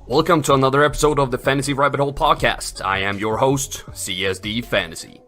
Welcome to another episode of the Fantasy Rabbit Hole podcast. I am your host, CSD Fantasy.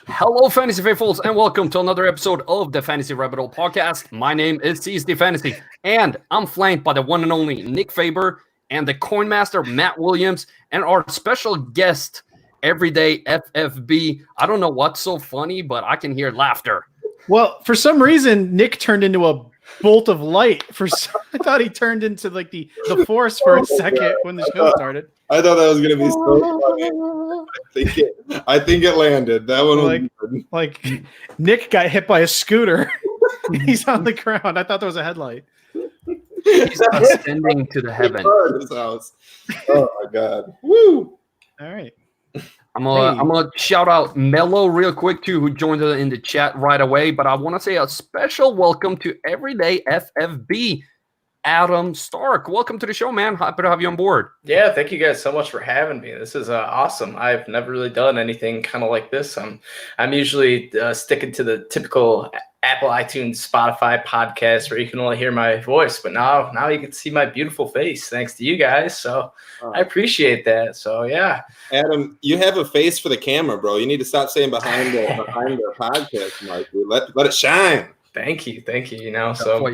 Hello, Fantasy Faithfuls, and welcome to another episode of the Fantasy Rabbit Hole podcast. My name is CSD Fantasy, and I'm flanked by the one and only Nick Faber and the Coin Master Matt Williams, and our special guest, EverydayFFB. I don't know what's so funny, but I can hear laughter. Well, for some reason, Nick turned into a bolt of light. I thought he turned into like the force for a second when the show started. I thought that was going to be so funny. I think it landed. That one was good. Like Nick got hit by a scooter. He's on the ground. I thought there was a headlight. He's ascending to the heaven. His house. Oh my God! Woo! All right. I'm gonna shout out Mello real quick too, who joined in the chat right away. But I want to say a special welcome to EverydayFFB, Adam Stark. Welcome to the show, man. Happy to have you on board. Yeah, thank you guys so much for having me. This is awesome. I've never really done anything kind of like this. I'm usually sticking to the typical Apple, iTunes, Spotify podcast where you can only hear my voice, but now you can see my beautiful face thanks to you guys. So I appreciate that. So yeah, Adam, you have a face for the camera, bro. You need to stop saying behind the podcast mic. Let it shine. Thank you. You know, so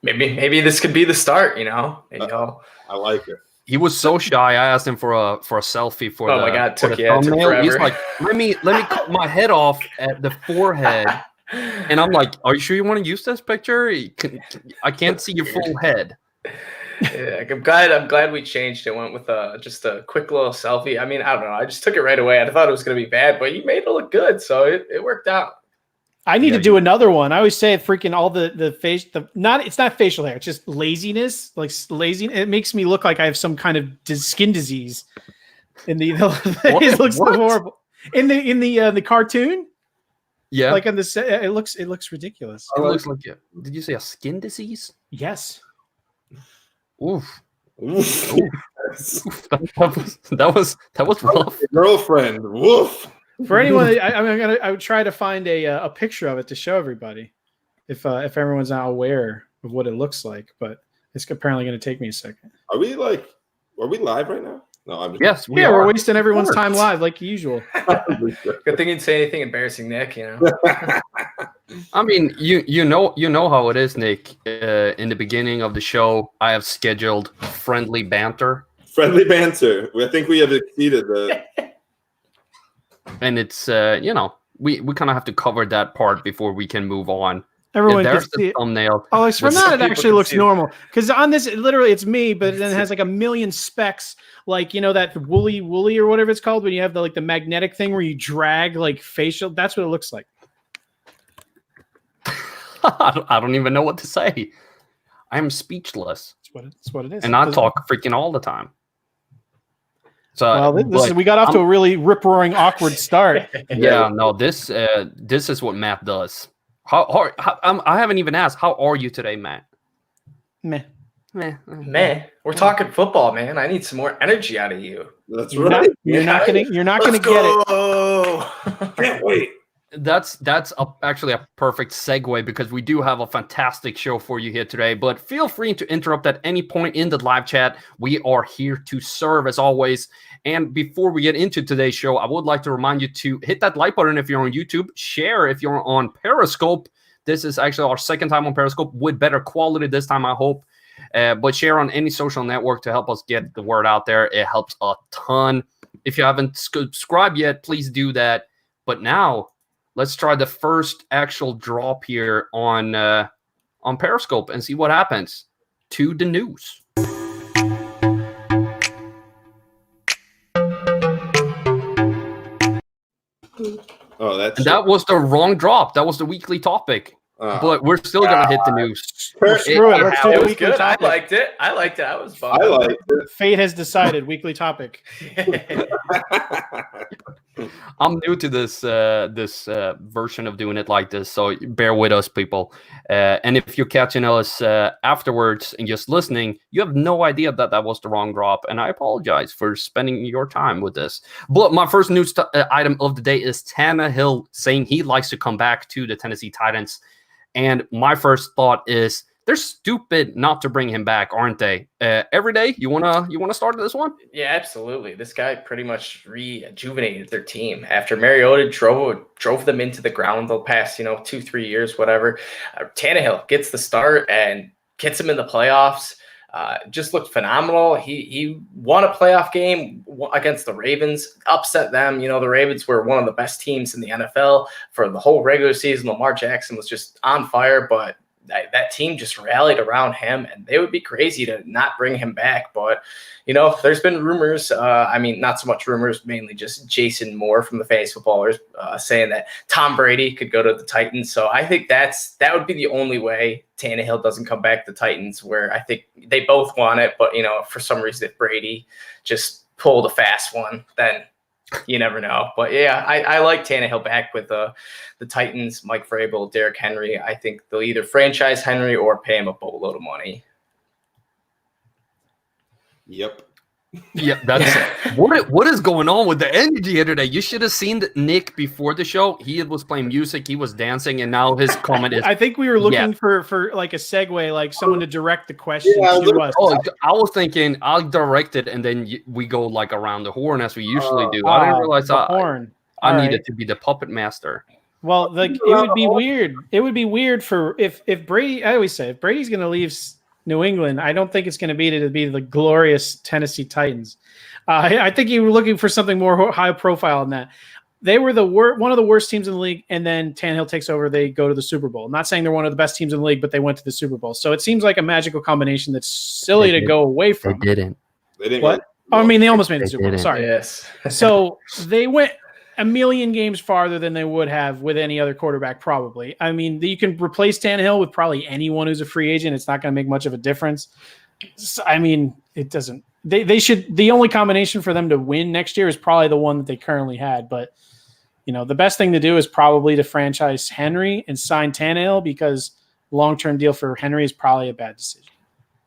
maybe this could be the start. You know, I like it. He was so shy. I asked him for a selfie for my God, it took thumbnail. forever. He's like, let me cut my head off at the forehead. And I'm like, are you sure you want to use this picture? I can't see your full head. Yeah, I'm glad we changed it. Went with just a quick little selfie. I mean, I don't know. I just took it right away. I thought it was going to be bad, but you made it look good, so it worked out. I need to do another one. I always say freaking all the face, it's not facial hair. It's just laziness, like lazy. It makes me look like I have some kind of skin disease. In the face looks horrible. In the cartoon. Yeah, like on the set, it looks ridiculous. It looks like it. Did you say a skin disease? Yes. Oof. That was rough. Girlfriend. Woof. For anyone, I would try to find a picture of it to show everybody, if everyone's not aware of what it looks like. But it's apparently going to take me a second. Are we live right now? No, I'm just. Yes, we're wasting everyone's time live like usual. Good thing you didn't say anything embarrassing, Nick. You know. I mean, you know how it is, Nick. In the beginning of the show, I have scheduled friendly banter. Friendly banter. I think we have exceeded the. And it's we kind of have to cover that part before we can move on. Everyone there's can see the thumbnail. Oh, it's from that. It actually looks normal because on this, literally, it's me, but then it has like a million specks, like that woolly or whatever it's called when you have the magnetic thing where you drag like facial. That's what it looks like. I don't even know what to say. I am speechless. That's what it is. And I talk freaking all the time. So we got off to a really rip roaring awkward start. Yeah, no, this is what Matt does. I haven't even asked. How are you today, Matt? Meh. We're talking football, man. I need some more energy out of you. That's right. You're not gonna get it. Can't wait. That's actually a perfect segue because we do have a fantastic show for you here today. But feel free to interrupt at any point in the live chat. We are here to serve as always. And before we get into today's show, I would like to remind you to hit that like button if you're on YouTube, share if you're on Periscope. This is actually our second time on Periscope with better quality this time, I hope. But share on any social network to help us get the word out there. It helps a ton. If you haven't subscribed yet, please do that. But now, let's try the first actual drop here on Periscope and see what happens. To the news. Oh, that was the wrong drop. That was the weekly topic. But we're still gonna hit the news. Screw it. Let's do It a was weekly good. topic. I liked it. I was bummed. I like it. Fate has decided. Weekly topic. I'm new to this version of doing it like this, so bear with us, people. And if you're catching us afterwards and just listening, you have no idea that was the wrong drop, and I apologize for spending your time with this. But my first news item of the day is Tannehill saying he likes to come back to the Tennessee Titans, and my first thought is they're stupid not to bring him back, aren't they? Everyday, you wanna start this one? Yeah, absolutely. This guy pretty much rejuvenated their team after Mariota drove them into the ground the past 2-3 years, whatever. Tannehill gets the start and gets him in the playoffs. Just looked phenomenal. He won a playoff game against the Ravens, upset them. The Ravens were one of the best teams in the NFL for the whole regular season. Lamar Jackson was just on fire, but that team just rallied around him, and they would be crazy to not bring him back. But, there's been rumors, not so much rumors, mainly just Jason Moore from the Fantasy Footballers saying that Tom Brady could go to the Titans. So I think that would be the only way Tannehill doesn't come back to the Titans, where I think they both want it. But, for some reason, if Brady just pulled a fast one, then you never know. But yeah, I like Tannehill back with the Titans, Mike Vrabel, Derrick Henry. I think they'll either franchise Henry or pay him a boatload of money. Yep. Yeah, that's what is going on with the energy here today. You should have seen Nick before the show. He was playing music, he was dancing, and now his comment is. I think we were looking for like a segue, like someone to direct the question to us. Oh, I was thinking I'll direct it, and then we go like around the horn as we usually do. I didn't realize I needed to be the puppet master. Well, like it would be weird. It would be weird for if Brady. I always say if Brady's going to leave New England, I don't think it's going to be the glorious Tennessee Titans. I think you were looking for something more high profile than that. They were one of the worst teams in the league, and then Tannehill takes over. They go to the Super Bowl. I'm not saying they're one of the best teams in the league, but they went to the Super Bowl. So it seems like a magical combination that's silly to go away from. They didn't. What? They almost made the Super Bowl. Sorry. Yes. So they went a million games farther than they would have with any other quarterback, probably. You can replace Tannehill with probably anyone who's a free agent. It's not going to make much of a difference. So, it doesn't. They should. The only combination for them to win next year is probably the one that they currently had. But the best thing to do is probably to franchise Henry and sign Tannehill, because long-term deal for Henry is probably a bad decision.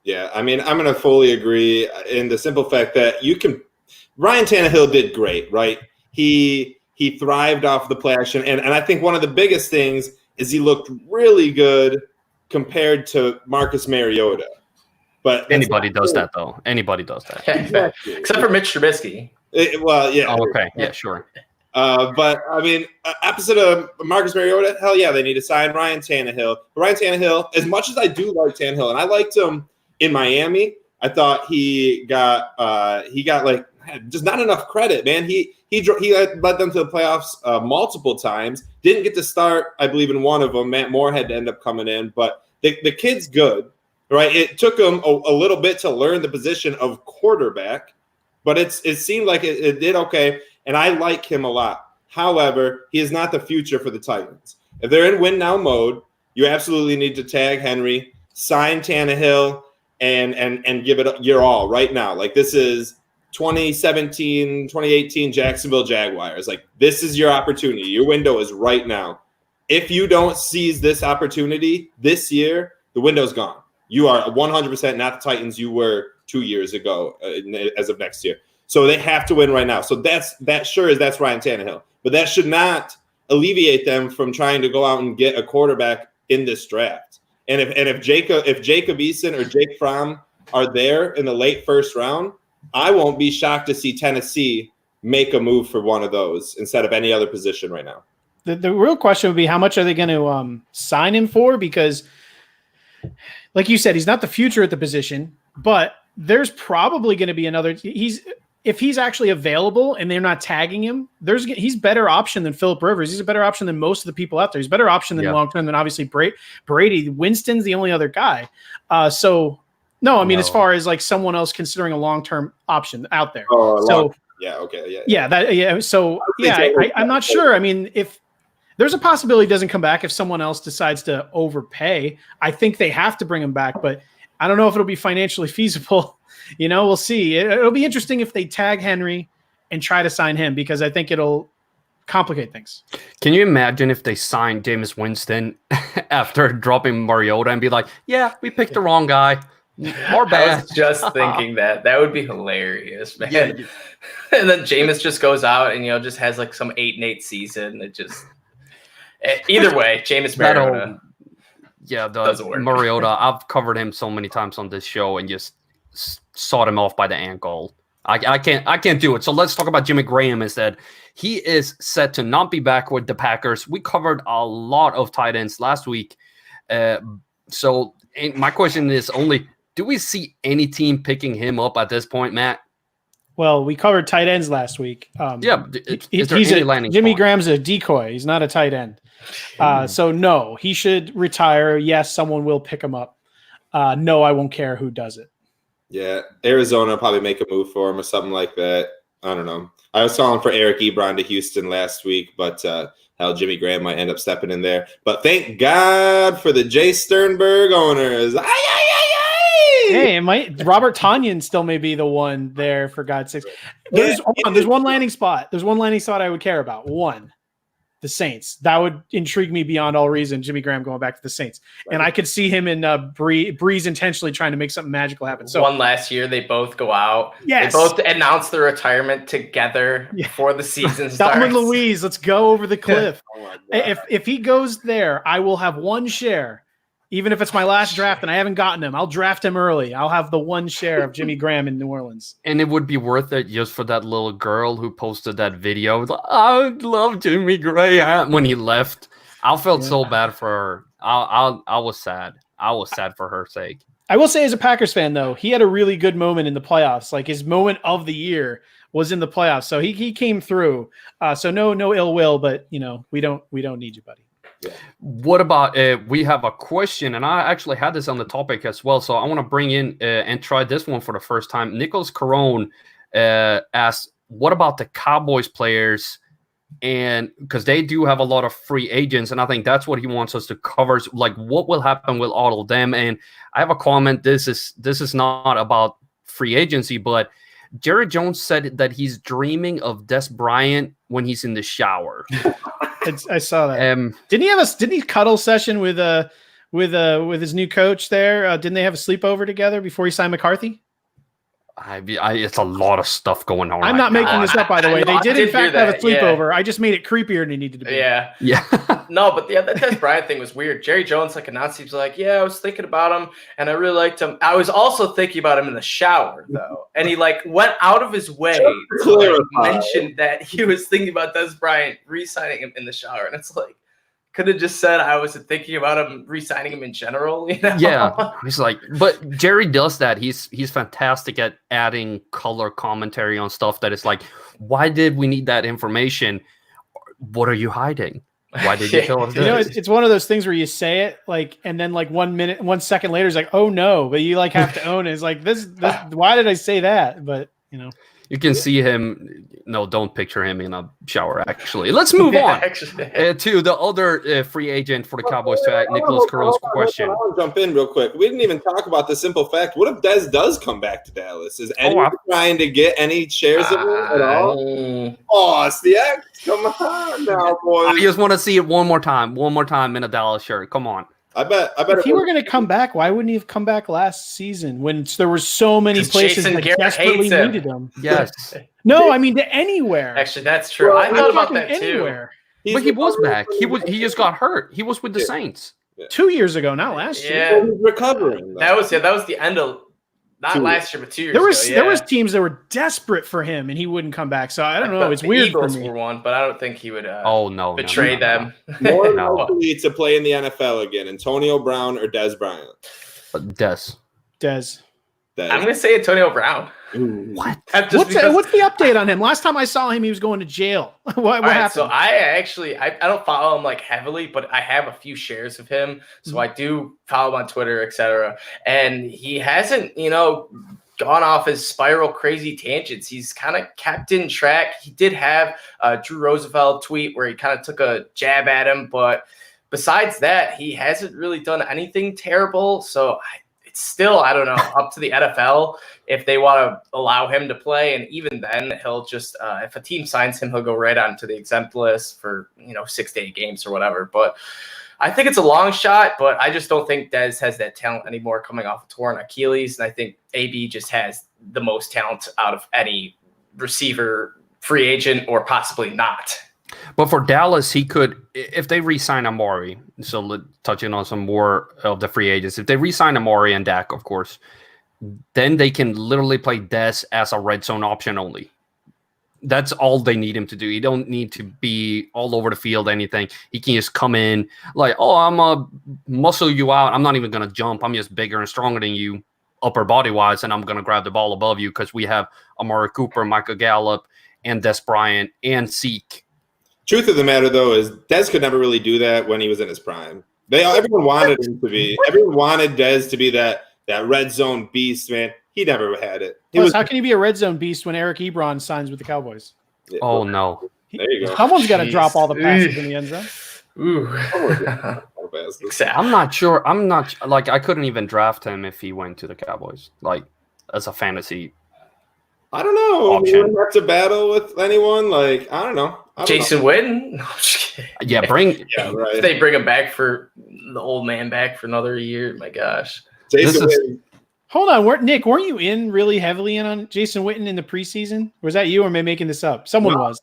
Yeah, I'm going to fully agree in the simple fact that Ryan Tannehill did great, right? He thrived off the play action, and I think one of the biggest things is he looked really good compared to Marcus Mariota. But anybody does that, though. Anybody does that. Exactly. Except for Mitch Trubisky. Yeah. Oh, okay. Yeah, sure. But opposite of Marcus Mariota, hell yeah, they need to sign Ryan Tannehill. Ryan Tannehill, as much as I do like Tannehill, and I liked him in Miami, I thought he got like just not enough credit, man. He led them to the playoffs multiple times. Didn't get to start, I believe, in one of them. Matt Moore had to end up coming in, but the kid's good, right? It took him a little bit to learn the position of quarterback, but it seemed like it did okay, and I like him a lot. However, he is not the future for the Titans. If they're in win now mode, you absolutely need to tag Henry, sign Tannehill, and give it your all right now. Like, this is 2017, 2018 Jacksonville Jaguars. Like, this is your opportunity. Your window is right now. If you don't seize this opportunity this year, the window's gone. You are 100% not the Titans you were 2 years ago as of next year. So they have to win right now. So that's Ryan Tannehill. But that should not alleviate them from trying to go out and get a quarterback in this draft. And if Jacob Eason or Jake Fromm are there in the late first round, I won't be shocked to see Tennessee make a move for one of those instead of any other position right now. The real question would be, how much are they going to sign him for? Because, like you said, he's not the future at the position, but there's probably going to be another. If he's actually available and they're not tagging him, he's better option than Phillip Rivers. He's a better option than most of the people out there. He's a better option than long term than obviously Brady. Winston's the only other guy. As far as like someone else considering a long term option out there. Yeah. Okay. Yeah. Yeah. So I'm not sure. There's a possibility he doesn't come back if someone else decides to overpay. I think they have to bring him back, but I don't know if it'll be financially feasible. We'll see. It'll be interesting if they tag Henry and try to sign him, because I think it'll complicate things. Can you imagine if they signed Jameis Winston after dropping Mariota and be like, yeah, we picked the wrong guy. Our bad. I was just thinking that would be hilarious, man. Yeah. And then Jameis just goes out and just has like some 8-8 season. It just either way, Jameis Mariota. Doesn't work. Mariota. I've covered him so many times on this show and just sawed him off by the ankle. I can't do it. So let's talk about Jimmy Graham instead. He is set to not be back with the Packers. We covered a lot of tight ends last week. So my question is only, do we see any team picking him up at this point, Matt? Well, we covered tight ends last week. Jimmy Graham's a decoy. He's not a tight end. So no, he should retire. Yes, someone will pick him up. No, I won't care who does it. Yeah, Arizona probably make a move for him or something like that. I don't know. I was calling for Eric Ebron to Houston last week, but hell, Jimmy Graham might end up stepping in there. But thank God for the Jay Sternberg owners. Hey, Robert Tonyan still may be the one there, for God's sakes. There's one landing spot. There's one landing spot I would care about. One. The Saints. That would intrigue me beyond all reason. Jimmy Graham going back to the Saints, and I could see him in Breeze intentionally trying to make something magical happen. So one last year, they both go out. Yes, they both announce their retirement together before the season starts. Dalton and Louise, let's go over the cliff. If he goes there, I will have one share. Even if it's my last draft and I haven't gotten him, I'll draft him early. I'll have the one share of Jimmy Graham in New Orleans. And it would be worth it just for that little girl who posted that video. I love Jimmy Graham when he left. I felt so bad for her. I was sad. I was sad for her sake. I will say, as a Packers fan, though, he had a really good moment in the playoffs. Like, his moment of the year was in the playoffs. So he came through. So no ill will, but we don't need you, buddy. What about we have a question, and I actually had this on the topic as well, so I want to bring in and try this one for the first time. Nicholas Carone asked, what about the Cowboys players? And because they do have a lot of free agents, and I think that's what he wants us to cover, like what will happen with all of them. And I have a comment. This is not about free agency, but Jerry Jones said that he's dreaming of Des Bryant when he's in the shower. I saw that. Didn't he cuddle session with his new coach there? Didn't they have a sleepover together before he signed McCarthy? It's a lot of stuff going on. I'm not making this up, by the way. They did in fact have a sleepover. Yeah. I just made it creepier than it needed to be. Yeah. No, but that Des Bryant thing was weird. Jerry Jones announced, he was like, yeah, I was thinking about him and I really liked him. I was also thinking about him in the shower though. And he went out of his way to mention that he was thinking about Des Bryant re-signing him in the shower. And it's like, could have just said I was thinking about him re-signing him in general. Yeah, he's like, but Jerry does that. He's fantastic at adding color commentary on stuff that is like, why did we need that information? What are you hiding? Why did you tell us this? It's one of those things where you say it and then 1 second later it's like, oh no, but you have to own it. It's like this. Why did I say that? But you can see him. No, don't picture him in a shower, actually. Let's move on to the other free agent for the Cowboys, to Nicholas Carone's question. I want to jump in real quick. We didn't even talk about the simple fact. What if Dez does come back to Dallas? Is anyone trying to get any shares of him at all? Oh, it's the X. Come on now, boys. I just want to see it one more time in a Dallas shirt. Come on. I bet. If he were going to come back, why wouldn't he have come back last season when there were so many places that desperately needed him? Yes. No, I mean to anywhere. Actually, that's true. Well, I thought about that anywhere. Too. But he was back. He just got hurt. He was with the Saints 2 years ago, not last year. Yeah, he's recovering. That was the end of last year, but 2 years ago. There was teams that were desperate for him, and he wouldn't come back. So I don't know. It's weird Eagles for me. Were one, but I don't think he would. Betray them. More likely to play in the NFL again, Antonio Brown or Des Bryant. Des. I'm going to say Antonio Brown. What? What's the update on him? Last time I saw him, he was going to jail. what happened? So I don't follow him heavily, but I have a few shares of him. So I do follow him on Twitter, etc. And he hasn't, gone off his spiral crazy tangents. He's kind of kept in track. He did have a Drew Roosevelt tweet where he kind of took a jab at him, but besides that, he hasn't really done anything terrible. So it's still, I don't know, up to the NFL if they want to allow him to play. And even then, he'll just, if a team signs him, he'll go right onto the exempt list for, 6 to 8 games or whatever. But I think it's a long shot, but I just don't think Dez has that talent anymore coming off a torn Achilles. And I think AB just has the most talent out of any receiver, free agent, or possibly not. But for Dallas, he could, if they re-sign Amari, so touching on some more of the free agents, if they re-sign Amari and Dak, of course, then they can literally play Dez as a red zone option only. That's all they need him to do. He don't need to be all over the field, anything. He can just come in like, oh, I'm going to muscle you out. I'm not even going to jump. I'm just bigger and stronger than you upper body-wise, and I'm going to grab the ball above you because we have Amari Cooper, Michael Gallup, and Des Bryant, and Zeke. Truth of the matter, though, is Dez could never really do that when he was in his prime. Everyone wanted him to be. Everyone wanted Dez to be that red zone beast, man. He never had it. How can you be a red zone beast when Eric Ebron signs with the Cowboys? Oh, no. There you go. Someone's got to drop all the passes in the end zone. Ooh. I'm not sure. I couldn't even draft him if he went to the Cowboys, as a fantasy. I don't know. Option. You wouldn't have to battle with anyone. I don't know. Jason Witten? No, I'm just kidding. Yeah, If they bring him back for the old man back for another year, my gosh. Jason Witten. Hold on, Nick, weren't you in really heavily in on Jason Witten in the preseason? Was that you, or am I making this up? Someone was.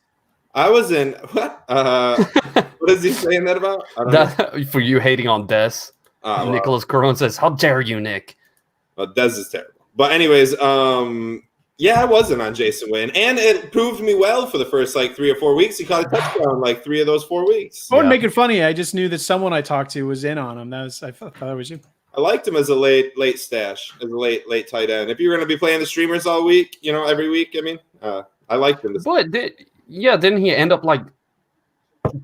I was in. What? What is he saying that about? I don't know. For you hating on Dez. Nicholas Corone says, how dare you, Nick? Well, Dez is terrible. But anyways, yeah, I wasn't on Jason Witten, and it proved me well for the first 3 or 4 weeks. He caught a touchdown 3 of those 4 weeks. I wouldn't make it funny. I just knew that someone I talked to was in on him. I thought that was you. I liked him as a late stash, as a late tight end. If you're going to be playing the streamers all week, every week, I liked him. But didn't he end up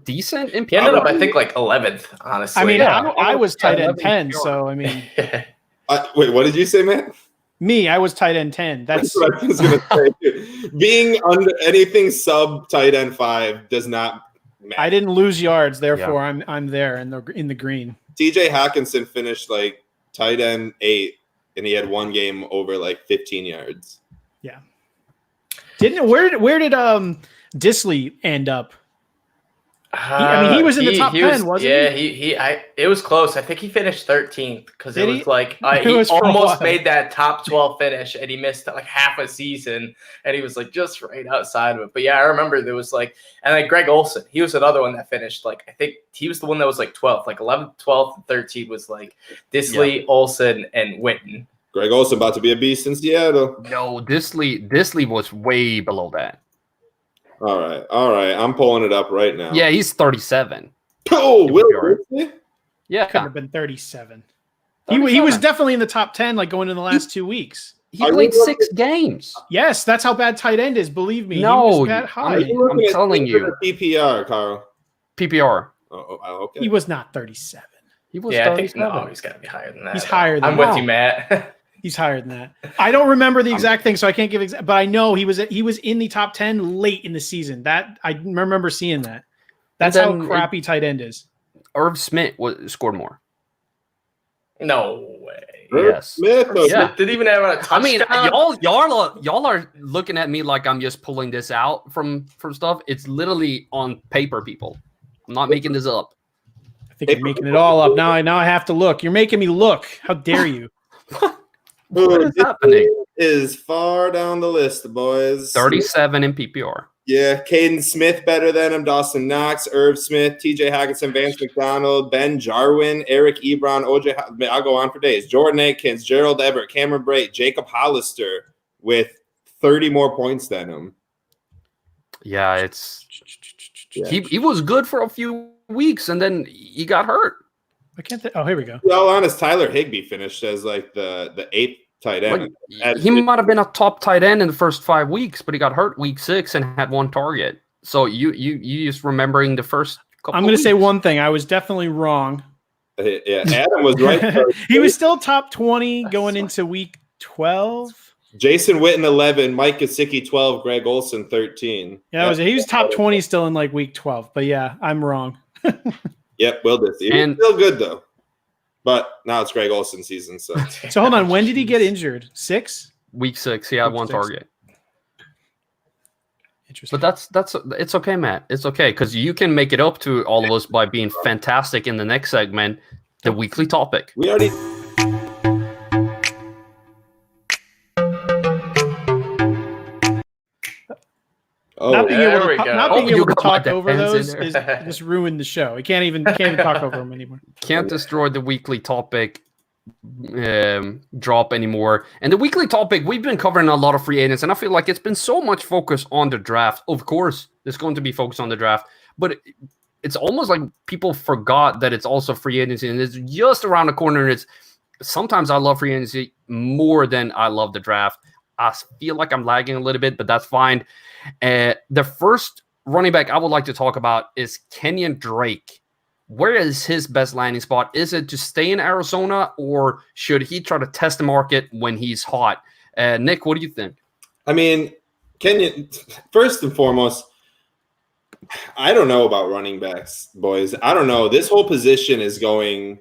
decent? He ended up, I think, 11th. Honestly, I was tight end 10. So wait, what did you say, man? Me, I was tight end 10. That's what I was going to say. Being under anything sub tight end 5 does not matter. I didn't lose yards, therefore I'm there in the green. TJ Hawkinson finished tight end 8, and he had one game over 15 yards. Yeah. Where did Disley end up? He was in the top 10, wasn't he? Yeah, it was close. I think he finished 13th because it was he was almost made that top 12 finish, and he missed half a season, and he was just right outside of it. But yeah, I remember there was and Greg Olsen, he was another one that finished I think he was the one that was 12th, 11th, 12th, and 13th was Disley, Olsen, and Witten. Greg Olsen about to be a beast in Seattle. No, Disley was way below that. All right. I'm pulling it up right now. Yeah, he's 37. Oh, Will Disley? Yeah, could have been 37. He was definitely in the top 10, going in the last 2 weeks. He played 6 games. Yes, that's how bad tight end is. Believe me. No, he was that high. I'm telling you. PPR, Carl. PPR. Oh, okay. He was not 37. He was. Yeah, I think he's got to be higher than that. He's higher than I'm with you, Matt. He's higher than that. I don't remember the exact thing, so I can't give but I know he was in the top 10 late in the season. That I remember seeing that. That's how crappy tight end is. Irv Smith scored more. No way. Yes. Smith didn't even have a touchdown. Y'all are looking at me like I'm just pulling this out from stuff. It's literally on paper, people. I'm not making this up. I think you're making it all up. Now I have to look. You're making me look. How dare you? What is happening? Is far down the list, boys. 37 in PPR. Yeah, Caden Smith better than him. Dawson Knox, Irv Smith, TJ Hockenson, Vance McDonald, Ben Jarwin, Eric Ebron, OJ. I'll go on for days. Jordan Aikens, Gerald Everett, Cameron Brate, Jacob Hollister with 30 more points than him. Yeah, he was good for a few weeks, and then he got hurt. I can't think. Oh, here we go. To be all honest, Tyler Higbee finished as the 8th tight end. He might have been a top tight end in the first 5 weeks, but he got hurt week 6 and had 1 target. So you just remembering the first couple. I'm going to say one thing. I was definitely wrong. Yeah, Adam was right. He was still top 20 going into week 12. Jason Witten 11, Mike Gesicki 12, Greg Olson 13. Yeah, he was top 20 still in like week 12. But yeah, I'm wrong. Yep, Will Disley. He was still good though. But now it's Greg Olson season. So hold on. When did he get injured? 6? Week 6. He had one target. Interesting. But it's okay, Matt. It's okay because you can make it up to all of us by being fantastic in the next segment, the weekly topic. We already. Not being able to talk over those is just ruined the show. You can't even talk over them anymore. Can't destroy the weekly topic drop anymore. And the weekly topic, we've been covering a lot of free agents, and I feel like it's been so much focus on the draft. Of course, there's going to be focus on the draft, but it's almost like people forgot that it's also free agency, and it's just around the corner. And sometimes I love free agency more than I love the draft. I feel like I'm lagging a little bit, but that's fine. The first running back I would like to talk about is Kenyon Drake. Where is his best landing spot? Is it to stay in Arizona, or should he try to test the market when he's hot? Nick, what do you think? I mean, Kenyon, first and foremost, I don't know about running backs, boys. I don't know. This whole position is going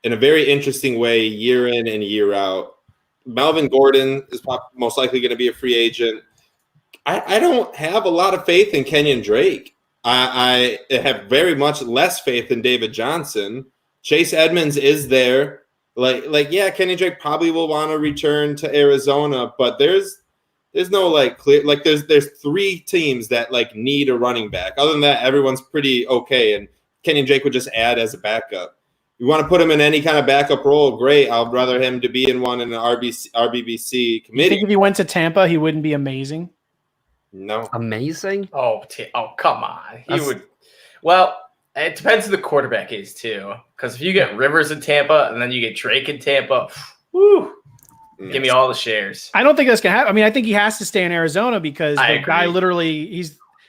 in a very interesting way year in and year out. Melvin Gordon is most likely going to be a free agent. I don't have a lot of faith in Kenyon Drake. I have very much less faith in David Johnson. Chase Edmonds is there. Yeah, Kenyon Drake probably will want to return to Arizona, but there's no clear there's 3 teams that need a running back. Other than that, everyone's pretty okay, and Kenyon Drake would just add as a backup. You want to put him in any kind of backup role, great. I'd rather him to be in one in an RBBC committee. You think if he went to Tampa, he wouldn't be amazing? No. Amazing? Oh, come on. He would. Well, it depends who the quarterback is, too. Because if you get Rivers in Tampa and then you get Drake in Tampa, whoo, give me all the shares. I don't think that's going to happen. I mean, I think he has to stay in Arizona because the guy literally,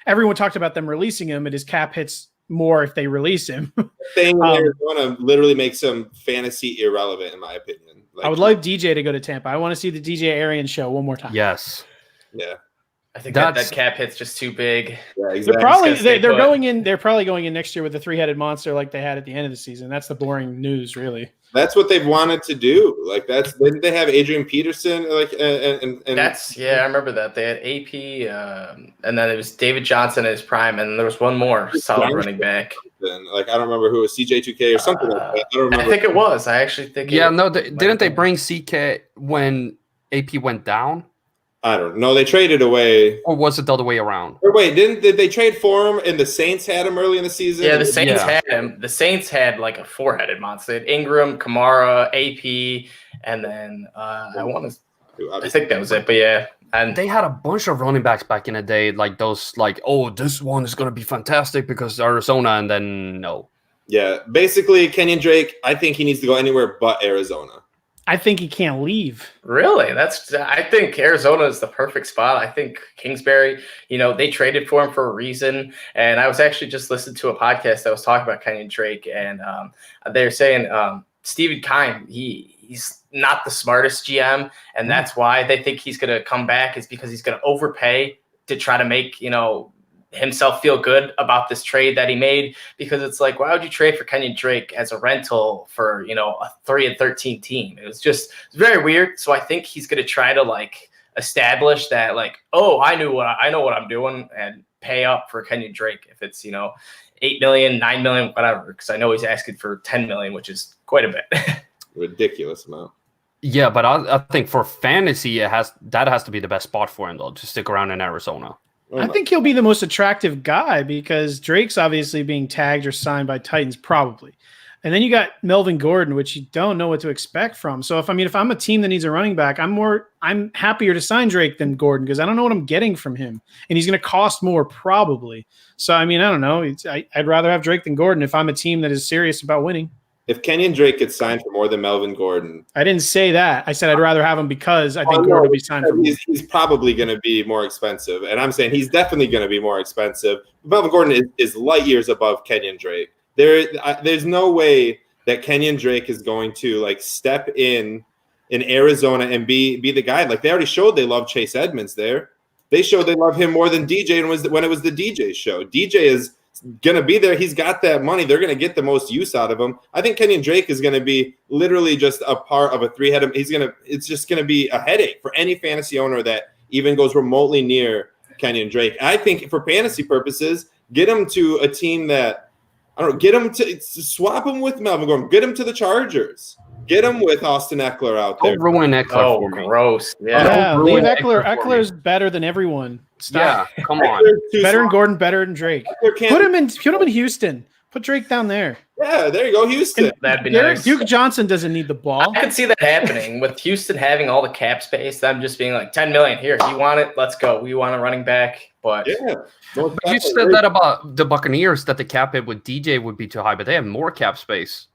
everyone talked about them releasing him, and his cap hits more if they release him. Staying in Arizona literally makes him fantasy irrelevant, in my opinion. I would love DJ to go to Tampa. I want to see the DJ Arians show one more time. Yes. Yeah. I think that cap hit's just too big. Yeah, exactly. They're probably going in next year with a 3-headed monster like they had at the end of the season. That's the boring news, really. That's what they've wanted to do. Didn't they have Adrian Peterson? And I remember that. They had AP, and then it was David Johnson in his prime, and there was one more solid running back. I don't remember who was CJ2K or something like that. I don't remember. I think it was. I actually think. Yeah, didn't they bring CK when AP went down? I don't know. They traded away, or was it the other way around? Or wait, did they trade for him? And the Saints had him early in the season. Yeah, the Saints had him. The Saints had like a 4-headed monster. They had Ingram, Kamara, AP, and then I think that was it. But yeah, and they had a bunch of running backs back in the day, like those, this one is going to be fantastic because Arizona, and then no. Yeah, basically Kenyon Drake. I think he needs to go anywhere but Arizona. I think he can't leave. Really? I think Arizona is the perfect spot. I think Kingsbury, they traded for him for a reason. And I was actually just listening to a podcast that was talking about Kenyon Drake, and they're saying Stephen Keim, he's not the smartest GM, and that's why they think he's going to come back, is because he's going to overpay to try to make, himself feel good about this trade that he made, because it's like, why would you trade for Kenyon Drake as a rental for, a 3-13 team? It's very weird. So I think he's going to try to establish that I know what I'm doing, and pay up for Kenyon Drake. If it's, 8 million, 9 million, whatever. Cause I know he's asking for 10 million, which is quite a bit. Ridiculous amount. Yeah. But I think for fantasy, that has to be the best spot for him though, to stick around in Arizona. I think he'll be the most attractive guy because Drake's obviously being tagged or signed by Titans, probably. And then you got Melvin Gordon, which you don't know what to expect from. So if I'm a team that needs a running back, I'm happier to sign Drake than Gordon because I don't know what I'm getting from him. And he's going to cost more probably. So, I don't know. I'd rather have Drake than Gordon if I'm a team that is serious about winning. If Kenyon Drake gets signed for more than Melvin Gordon. I didn't say that. I said I'd rather have him because I think Gordon will be signed for more. He's probably going to be more expensive. And I'm saying he's definitely going to be more expensive. Melvin Gordon is light years above Kenyon Drake. There's no way that Kenyon Drake is going to step in in Arizona and be the guy. Like they already showed they love Chase Edmonds there. They showed they love him more than DJ when it was the DJ show. DJ is going to be there. He's got that money. They're going to get the most use out of him. I think Kenyon Drake is going to be literally just a part of a three-headed. It's just going to be a headache for any fantasy owner that even goes remotely near Kenyon Drake. I think for fantasy purposes, get him to a team that, I don't know, get him to swap him with Melvin Gordon. Get him to the Chargers. Get him with Austin Eckler out there. Don't ruin Eckler for me. Gross. Yeah, Don't leave ruin Eckler. Eckler for Eckler's better than everyone. Stop. Yeah, come on. Better than Gordon, better than Drake. Put him in Houston. Put Drake down there. Yeah, there you go, Houston. That'd be nice. Duke Johnson doesn't need the ball. I could see that happening with Houston having all the cap space. Them just being like 10 million here. You want it? Let's go. We want a running back. But yeah, But you said that about the Buccaneers, that the cap hit with DJ would be too high, but they have more cap space.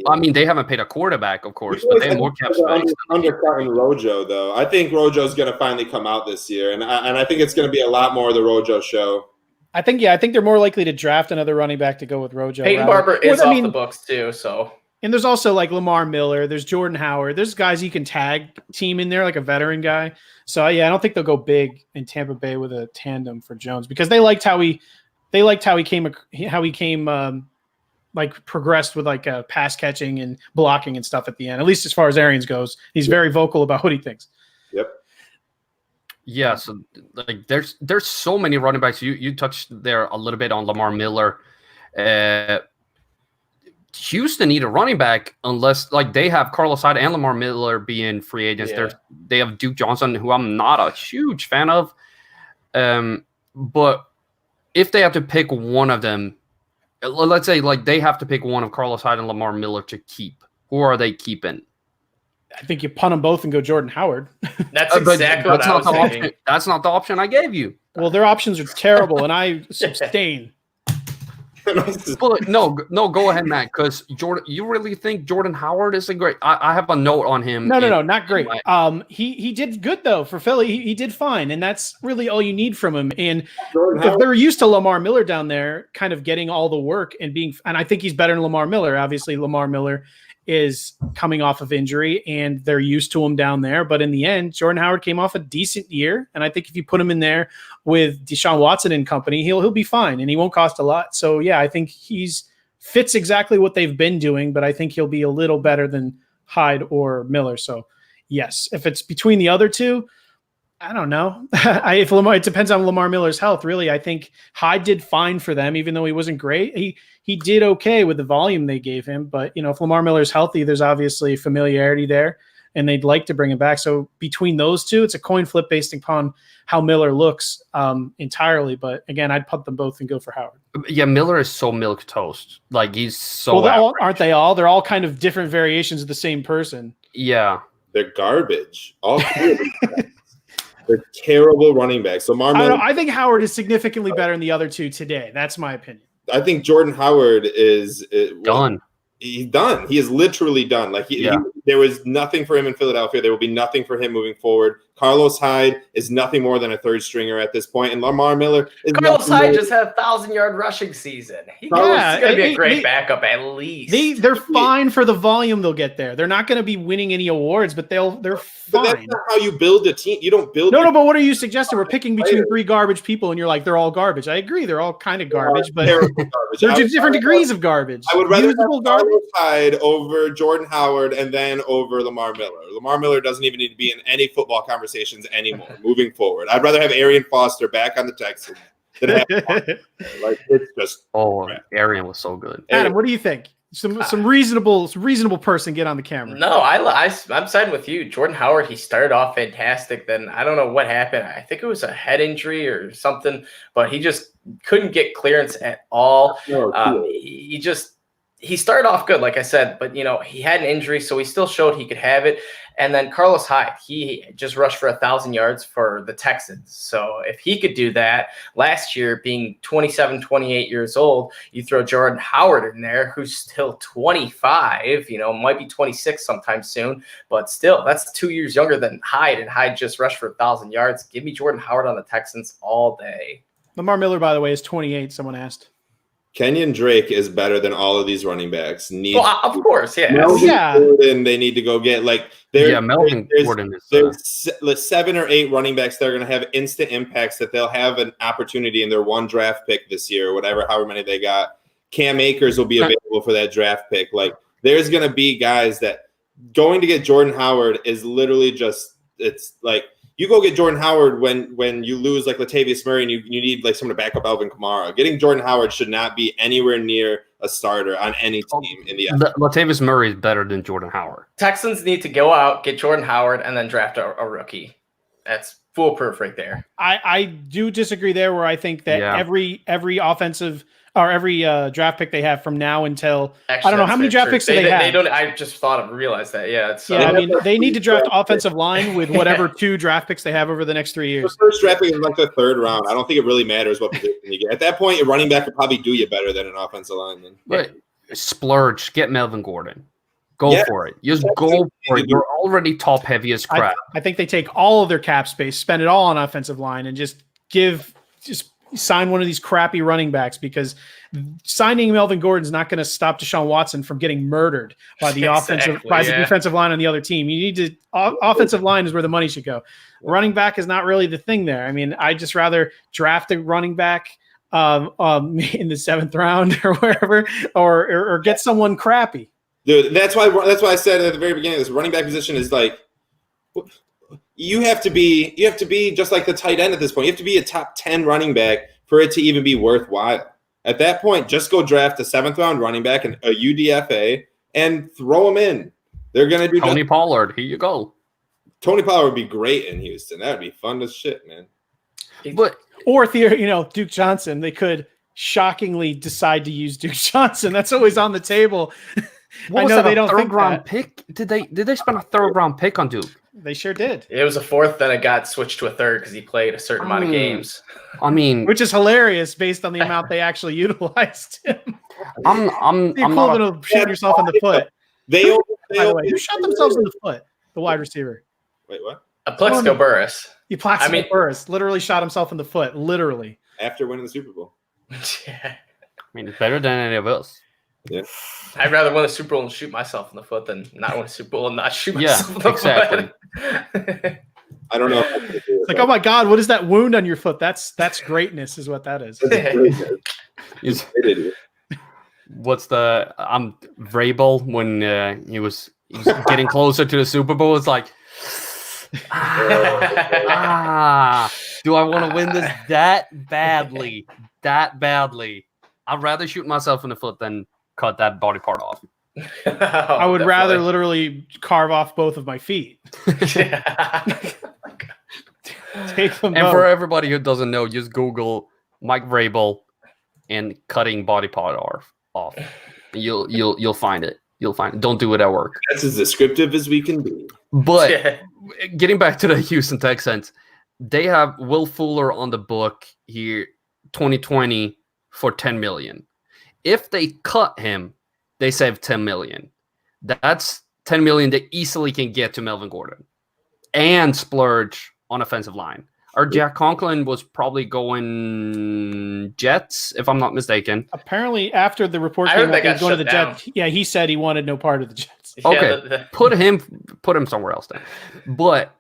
I mean, they haven't paid a quarterback, of course, but they have more cap space. Undercutting Rojo, though. I think Rojo's going to finally come out this year, and I think it's going to be a lot more of the Rojo show. I think they're more likely to draft another running back to go with Rojo. Peyton Barber is off the books too, so. And there's also like Lamar Miller, there's Jordan Howard, there's guys you can tag team in there, like a veteran guy. So yeah, I don't think they'll go big in Tampa Bay with a tandem for Jones because they liked how he came like progressed with like pass catching and blocking and stuff at the end. At least as far as Arians goes, he's very vocal about what he thinks. Yep. Yeah, so like there's so many running backs. You touched there a little bit on Lamar Miller. Houston need a running back unless like they have Carlos Hyde and Lamar Miller being free agents. Yeah. They have Duke Johnson, who I'm not a huge fan of. But if they have to pick one of them, let's say like they have to pick one of Carlos Hyde and Lamar Miller to keep, who are they keeping? I think you punt them both and go Jordan Howard. That's exactly what I was thinking. Option. That's not the option I gave you. Well, their options are terrible, and I abstain. But no, go ahead, Matt. Because Jordan, you really think Jordan Howard is a great? I have a note on him. No, not great. He did good though for Philly. He did fine, and that's really all you need from him. And if they're used to Lamar Miller down there, kind of getting all the work and I think he's better than Lamar Miller. Obviously, Lamar Miller is coming off of injury, and they're used to him down there. But in the end, Jordan Howard came off a decent year, and I think if you put him in there with Deshaun Watson and company, he'll be fine, and he won't cost a lot. So yeah, I think he's fits exactly what they've been doing, but I think he'll be a little better than Hyde or Miller. So yes, if it's between the other two, I don't know. It depends on Lamar Miller's health, really. I think Hyde did fine for them, even though he wasn't great. He did okay with the volume they gave him. But, if Lamar Miller's healthy, there's obviously familiarity there, and they'd like to bring him back. So between those two, it's a coin flip based upon how Miller looks entirely. But, again, I'd put them both and go for Howard. Yeah, Miller is so milquetoast. Like, he's so aren't they all? They're all kind of different variations of the same person. Yeah. They're garbage. All three of them. They're terrible running backs. So I think Howard is significantly better than the other two today. That's my opinion. I think Jordan Howard is done. He's done. He is literally done. Like there was nothing for him in Philadelphia. There will be nothing for him moving forward. Carlos Hyde is nothing more than a third stringer at this point, and Lamar Miller is Carlos Hyde just had a 1,000-yard rushing season. He's going to be a great backup at least. They're fine for the volume they'll get there. They're not going to be winning any awards, but they're fine. But that's not how you build a team. You don't build. No. But what are you suggesting? We're picking between three garbage people, and you're like they're all garbage. I agree, they're all kind of garbage, but they're different degrees of garbage. I would rather have Carlos Hyde over Jordan Howard and then over Lamar Miller. Lamar Miller doesn't even need to be in any football conversations anymore. Moving forward, I'd rather have Arian Foster back on the Texans than have like it's just. Arian was so good. Adam, what do you think? Some reasonable person get on the camera. No, I'm siding with you. Jordan Howard, he started off fantastic. Then I don't know what happened. I think it was a head injury or something, but he just couldn't get clearance at all. He started off good, like I said, but he had an injury, so he still showed he could have it. And then Carlos Hyde, he just rushed for 1,000 yards for the Texans. So if he could do that last year, being 27, 28 years old, you throw Jordan Howard in there, who's still 25, might be 26 sometime soon, but still, that's 2 years younger than Hyde, and Hyde just rushed for 1,000 yards. Give me Jordan Howard on the Texans all day. Lamar Miller, by the way, is 28, someone asked. Kenyon Drake is better than all of these running backs. Of course, yeah. Gordon, they need to go get Melvin Gordon is there's 7 or 8 running backs that are going to have instant impacts that they'll have an opportunity in their one draft pick this year or whatever, however many they got. Cam Akers will be available for that draft pick. Like there's going to be guys that going to get Jordan Howard is literally just it's like. You go get Jordan Howard when you lose like Latavius Murray and you need like someone to back up Alvin Kamara. Getting Jordan Howard should not be anywhere near a starter on any team in the NFL. Latavius Murray is better than Jordan Howard. Texans need to go out, get Jordan Howard, and then draft a rookie. That's foolproof right there. I do disagree there where I think that every offensive or every draft pick they have from now until I don't know how many draft picks do they have. They don't. I just realized that. Yeah, I mean, they need to draft offensive line with whatever 2 draft picks they have over the next 3 years. The first draft pick is like the 3rd round. I don't think it really matters what position you get. At that point, your running back will probably do you better than an offensive lineman. But splurge, get Melvin Gordon. Go for it. Just go for it. You're already top heavy as crap. I think they take all of their cap space, spend it all on offensive line, and just sign one of these crappy running backs because signing Melvin Gordon is not going to stop Deshaun Watson from getting murdered by the the defensive line on the other team. You need to offensive line is where the money should go. Running back is not really the thing there. I mean, I'd just rather draft a running back in the 7th round or wherever, or get someone crappy. Dude, that's why I said at the very beginning, this running back position is like you have to be just like the tight end at this point. You have to be a top 10 running back for it to even be worthwhile. At that point, just go draft a 7th round running back and a UDFA and throw them in. They're gonna do Tony Pollard. Here you go. Tony Pollard would be great in Houston. That'd be fun as shit, man. Or Duke Johnson. They could shockingly decide to use Duke Johnson. That's always on the table. I know they don't think round pick. Did they spend a 3rd round pick on Duke? They sure did. It was a 4th, then it got switched to a 3rd because he played a certain amount of games. I mean, which is hilarious based on the amount they actually utilized him. I'm equivalent of shooting yourself in the foot. By the way, who shot themselves in the foot? The wide receiver. Wait, what? A Plexico Burress. Burress literally shot himself in the foot, literally. After winning the Super Bowl. Yeah. I mean, it's better than any of us. Yeah. I'd rather win a Super Bowl and shoot myself in the foot than not win a Super Bowl and not shoot myself in the foot. I don't know. It's like, oh my God, what is that wound on your foot? That's greatness, is what that is. What's the Vrabel when he was getting closer to the Super Bowl? It's like, do I want to win this that badly? That badly? I'd rather shoot myself in the foot than cut that body part off. I would rather literally carve off both of my feet. Take them both. For everybody who doesn't know, just Google Mike Vrabel and cutting body part off. You'll find it. You'll find it. Don't do it at work. That's as descriptive as we can be. But getting back to the Houston Texans, they have Will Fuller on the book here, 2020 for $10 million. If they cut him, they save $10 million. That's $10 million they easily can get to Melvin Gordon and splurge on offensive line. Or Jack Conklin was probably going Jets, if I'm not mistaken. Apparently, after the report came out, he was going to the Jets. Yeah, he said he wanted no part of the Jets. Okay, put him somewhere else then. But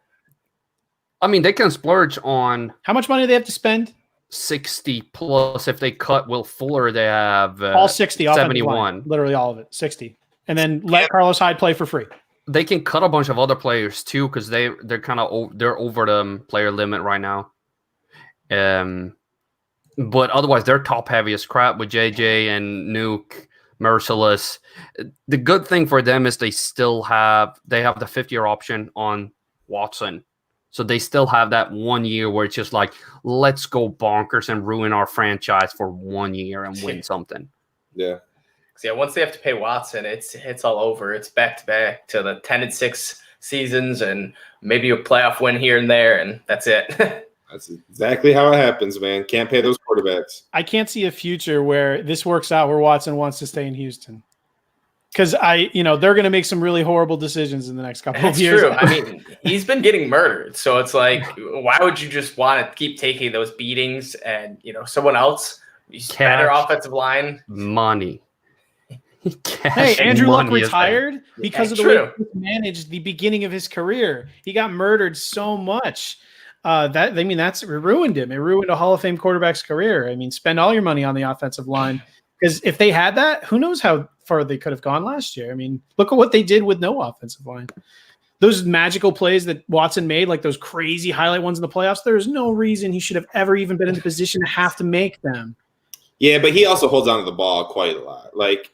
I mean, they can splurge on how much money do they have to spend? 60 plus. If they cut Will Fuller, they have all 60, 71, literally all of it, 60, and then let Carlos Hyde play for free. They can cut a bunch of other players too because they're kind of they're over the player limit right now. But otherwise they're top heavy as crap with JJ and Nuke, Merciless. The good thing for them is they have the 5th-year option on Watson. So they still have that 1 year where it's just like, let's go bonkers and ruin our franchise for 1 year and win something. Yeah. Yeah, once they have to pay Watson, it's all over. It's back to back to the 10-6 seasons and maybe a playoff win here and there, and that's it. That's exactly how it happens, man. Can't pay those quarterbacks. I can't see a future where this works out where Watson wants to stay in Houston. Because they're going to make some really horrible decisions in the next couple of years. True. I mean, he's been getting murdered, so it's like, why would you just want to keep taking those beatings and someone else Better offensive line. Money. Hey, Andrew Luck retired because of the way he managed the beginning of his career. He got murdered so much. That's ruined him. It ruined a Hall of Fame quarterback's career. I mean, spend all your money on the offensive line, because if they had that, who knows how far they could have gone last year. I mean, look at what they did with no offensive line. Those magical plays that Watson made, like those crazy highlight ones in the playoffs, there's no reason he should have ever even been in the position to have to make them. Yeah, but he also holds on to the ball quite a lot. Like,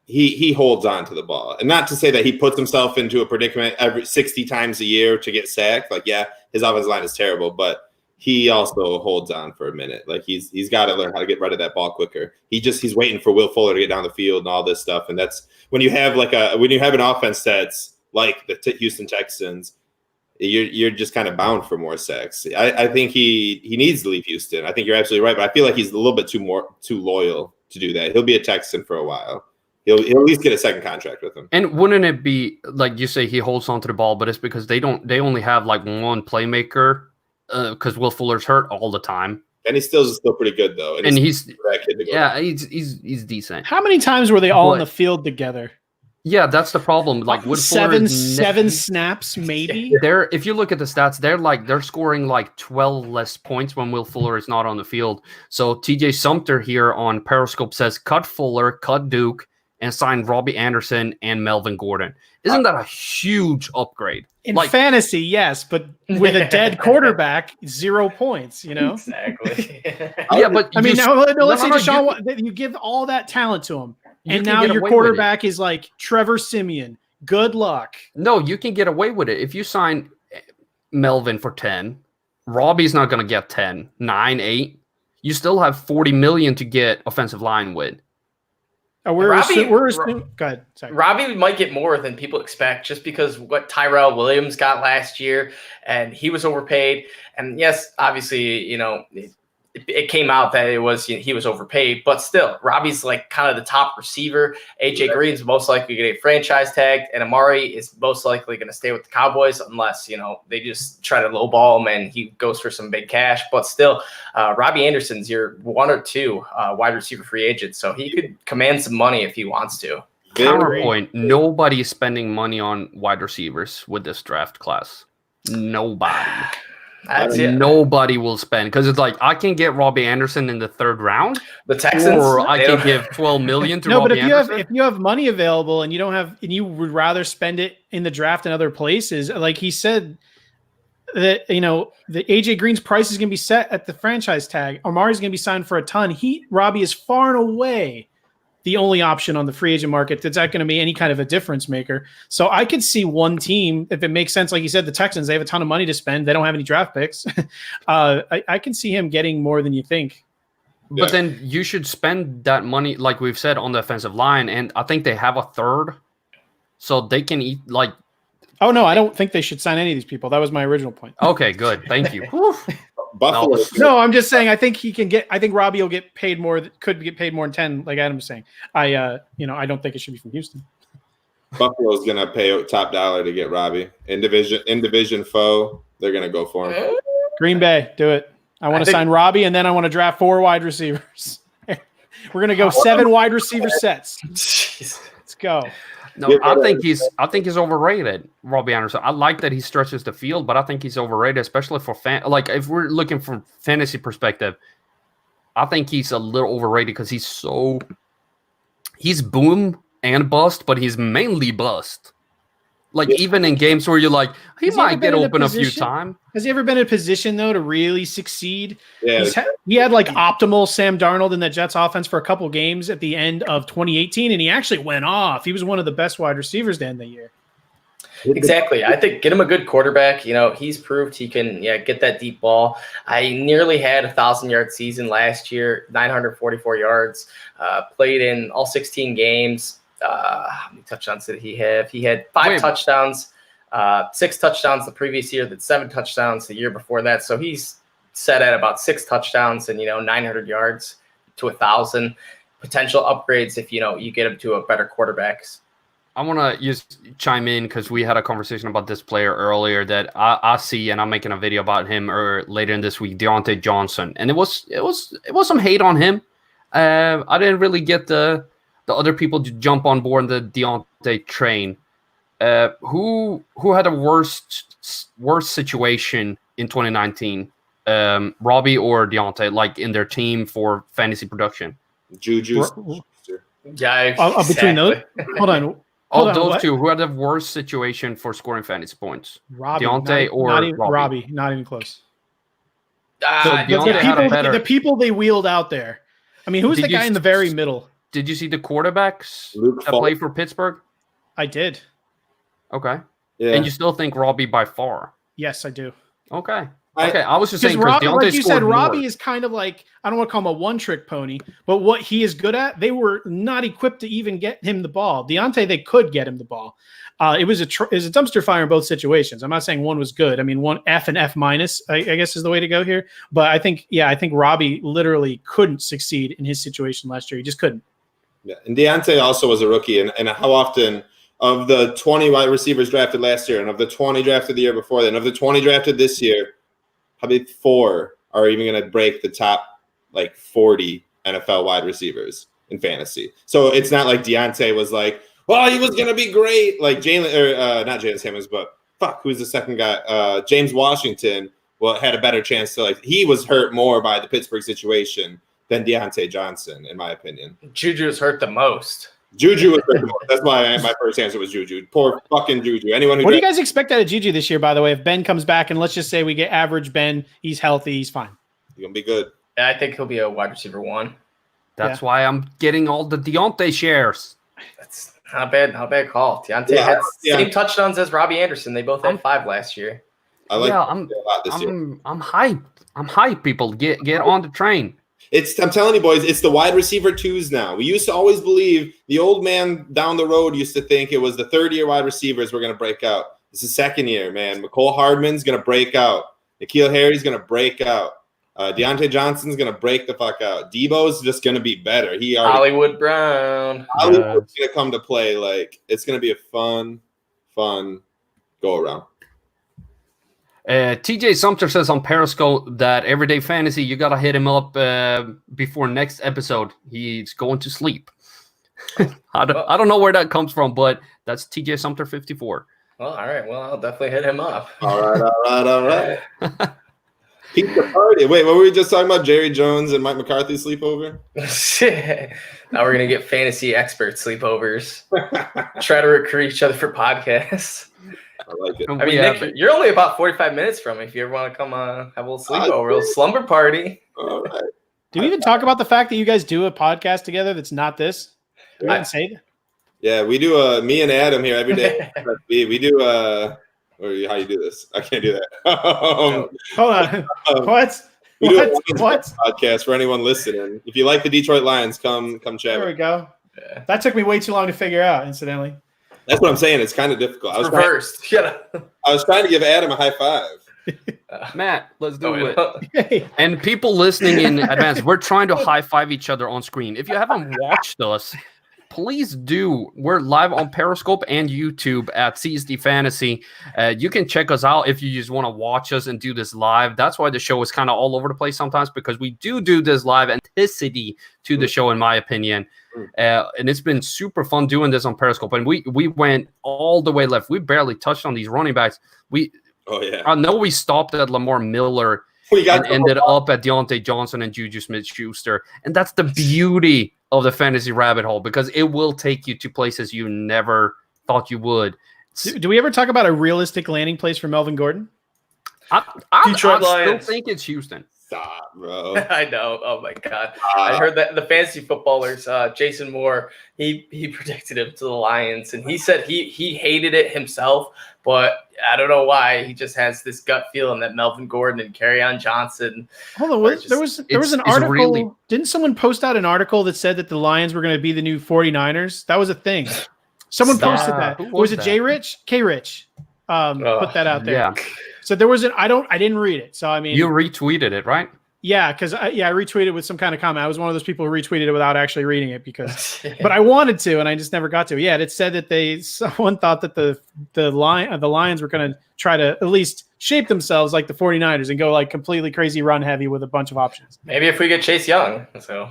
he holds on to the ball. And not to say that he puts himself into a predicament every 60 times a year to get sacked. Like, yeah, his offensive line is terrible, but he also holds on for a minute. Like, he's got to learn how to get rid of that ball quicker. He's waiting for Will Fuller to get down the field and all this stuff. And that's when you have an offense that's like the Houston Texans, you're just kind of bound for more sacks. I think he needs to leave Houston. I think you're absolutely right, but I feel like he's a little bit too loyal to do that. He'll be a Texan for a while. He'll at least get a second contract with him. And wouldn't it be like you say he holds onto the ball, but it's because they only have like one playmaker because Will Fuller's hurt all the time. And he's still pretty good though. And he's decent. How many times were they all in the field together? Yeah, that's the problem. Like Will seven snaps, maybe. If you look at the stats, they're scoring like 12 less points when Will Fuller is not on the field. So TJ Sumter here on Periscope says cut Fuller, cut Duke, and sign Robbie Anderson and Melvin Gordon. Isn't that a huge upgrade? In fantasy, yes, but with a dead quarterback, 0 points, you know? Exactly. Yeah, but I mean, let's say Deshaun, you give all that talent to him, and now your quarterback is like Trevor Siemian. Good luck. No, you can get away with it. If you sign Melvin for 10, Robbie's not going to get 10, 9, 8. You still have $40 million to get offensive line with. Go ahead. Sorry. Robbie might get more than people expect just because what Tyrell Williams got last year, and he was overpaid. And yes, obviously, you know, it came out that he was overpaid, but still, Robbie's like kind of the top receiver. AJ Green's most likely going to get franchise tagged, and Amari is most likely going to stay with the Cowboys unless, you know, they just try to lowball him and he goes for some big cash. But still, Robbie Anderson's your 1 or 2 wide receiver free agent, so he could command some money if he wants to. Counterpoint: nobody is spending money on wide receivers with this draft class. Nobody. Nobody will spend because it's like I can get Robbie Anderson in the 3rd round. The Texans, or I can give $12 million to Robbie Anderson. But if you have money available and you would rather spend it in the draft in other places, like he said, that the AJ Green's price is going to be set at the franchise tag. Amari's going to be signed for a ton. Robbie is far and away the only option on the free agent market that's not going to be any kind of a difference maker. So I could see one team, if it makes sense, like you said, the Texans, they have a ton of money to spend. They don't have any draft picks. I can see him getting more than you think. But then you should spend that money, like we've said, on the offensive line. And I think they have a 3rd. So they can eat like. Oh, no, I don't think they should sign any of these people. That was my original point. Okay, good. Thank you. Buffalo. No, I'm just saying. I think Robbie will get paid more. Could get paid more than 10, like Adam was saying. I don't think it should be from Houston. Buffalo's gonna pay top dollar to get Robbie in division foe. They're gonna go for him. Green Bay, do it. I want to sign Robbie, and then I want to draft 4 wide receivers. We're gonna go 7 wide receiver sets. Jeez. Let's go. No, I think he's overrated, Robbie Anderson. I like that he stretches the field, but I think he's overrated, especially for like if we're looking from fantasy perspective. I think he's a little overrated because he's boom and bust, but he's mainly bust. Like even in games where you're like, he might get open a few times. Has he ever been in a position though to really succeed? Yeah, he had like optimal Sam Darnold in the Jets offense for a couple games at the end of 2018, and he actually went off. He was one of the best wide receivers to end the year. Exactly. I think get him a good quarterback. You know, he's proved he can get that deep ball. I nearly had a 1,000-yard season last year, 944 yards, played in all 16 games. How many touchdowns did he have? He had 5 touchdowns, 6 touchdowns the previous year, then 7 touchdowns the year before that. So he's set at about 6 touchdowns and 900 yards to 1,000 potential upgrades if you get him to a better quarterback. I want to just chime in because we had a conversation about this player earlier that I see, and I'm making a video about him later in this week, Deontay Johnson, and it was some hate on him. I didn't really get the other people to jump on board the Deontay train. Who had a worst situation in 2019? Robbie or Deontay, like in their team for fantasy production? Juju. Yeah, exactly. Between those, hold on. Those two, who had the worst situation for scoring fantasy points? Robbie, Deontay or Robbie? Not even close. The people they wheeled out there. I mean, who's the guy in the very middle? Did you see the quarterbacks that play for Pittsburgh? I did. Okay. Yeah. And you still think Robbie by far? Yes, I do. Okay. I was just saying because Robbie, like you said, more. Robbie is kind of like, I don't want to call him a one-trick pony, but what he is good at, they were not equipped to even get him the ball. Deontay, they could get him the ball. It was a dumpster fire in both situations. I'm not saying one was good. I mean, one F and F minus, I guess, is the way to go here. But I think Robbie literally couldn't succeed in his situation last year. He just couldn't. Yeah, and Deontay also was a rookie, and how often of the 20 wide receivers drafted last year, and of the 20 drafted the year before that, and of the 20 drafted this year, how many 4 are even going to break the top 40 NFL wide receivers in fantasy? So it's not like Deontay was like, well, he was going to be great. Like not Jalen Samuels, but who's the second guy? James Washington had a better chance to he was hurt more by the Pittsburgh situation than Deontay Johnson, in my opinion. Juju was hurt the most. Juju was hurt the most. That's why my first answer was Juju. Poor fucking Juju. What do you guys expect out of Juju this year, by the way? If Ben comes back, and let's just say we get average Ben, he's healthy, he's fine. He's going to be good. Yeah, I think he'll be a wide receiver 1. That's why I'm getting all the Deontay shares. That's not bad call. Deontay had same touchdowns as Robbie Anderson. They both had 5 last year. I like I'm hyped. I'm hyped, people. Get on the train. I'm telling you, boys, it's the wide receiver 2s now. We used to always believe the old man down the road used to think it was the third-year wide receivers were going to break out. It's the second year, man. McCole Hardman's going to break out. N'Keal Harry's going to break out. Deontay Johnson's going to break the fuck out. Debo's just going to be better. Hollywood Brown. Hollywood's going to come to play. It's going to be a fun go-around. TJ Sumter says on Periscope that Everyday Fantasy, you got to hit him up before next episode. He's going to sleep. I don't know where that comes from, but that's TJ Sumter 54. Well, all right. Well, I'll definitely hit him up. All right. Pizza party. Wait, what were we just talking about? Jerry Jones and Mike McCarthy sleepover? Now we're going to get fantasy expert sleepovers. Try to recruit each other for podcasts. I like it. I mean, Nick, you're only about 45 minutes from me. If you ever want to come have a little sleepover, a little slumber party. All right. Do we even talk about the fact that you guys do a podcast together that's not this? Do we even say that? Yeah, we do me and Adam here every day. We do or how you do this? I can't do that. Hold on. What? We do a podcast for anyone listening. If you like the Detroit Lions, come chat. There we go. Yeah. That took me way too long to figure out, incidentally. That's what I'm saying. It's kind of difficult. I was trying to give Adam a high five. Matt, let's do it. And people listening in advance, we're trying to high five each other on screen. If you haven't watched us, please do. We're live on Periscope and YouTube at CSD Fantasy. You can check us out if you just want to watch us and do this live. That's why the show is kind of all over the place sometimes, because we do this live authenticity to the show, in my opinion. And it's been super fun doing this on Periscope. And we went all the way left. We barely touched on these running backs. I know we stopped at Lamar Miller and ended up at Deontay Johnson and Juju Smith-Schuster. And that's the beauty of the fantasy rabbit hole, because it will take you to places you never thought you would. Do we ever talk about a realistic landing place for Melvin Gordon? I still think it's Houston. Stop, bro. I know. Oh my God. I heard that the fantasy footballers, Jason Moore, he predicted him to the Lions, and he said he hated it himself, but I don't know why. He just has this gut feeling that Melvin Gordon and Kerryon Johnson. Hold on, there was an article. Didn't someone post out an article that said that the Lions were going to be the new 49ers? That was a thing. Someone posted that. Was it J Rich? K Rich put that out there. Yeah. So there was I didn't read it. So I mean, you retweeted it, right? Yeah, because I retweeted with some kind of comment. I was one of those people who retweeted it without actually reading it but I wanted to, and I just never got to. Yeah, it said that someone thought that the Lions were going to try to at least shape themselves like the 49ers and go like completely crazy run heavy with a bunch of options. Maybe if we get Chase Young. So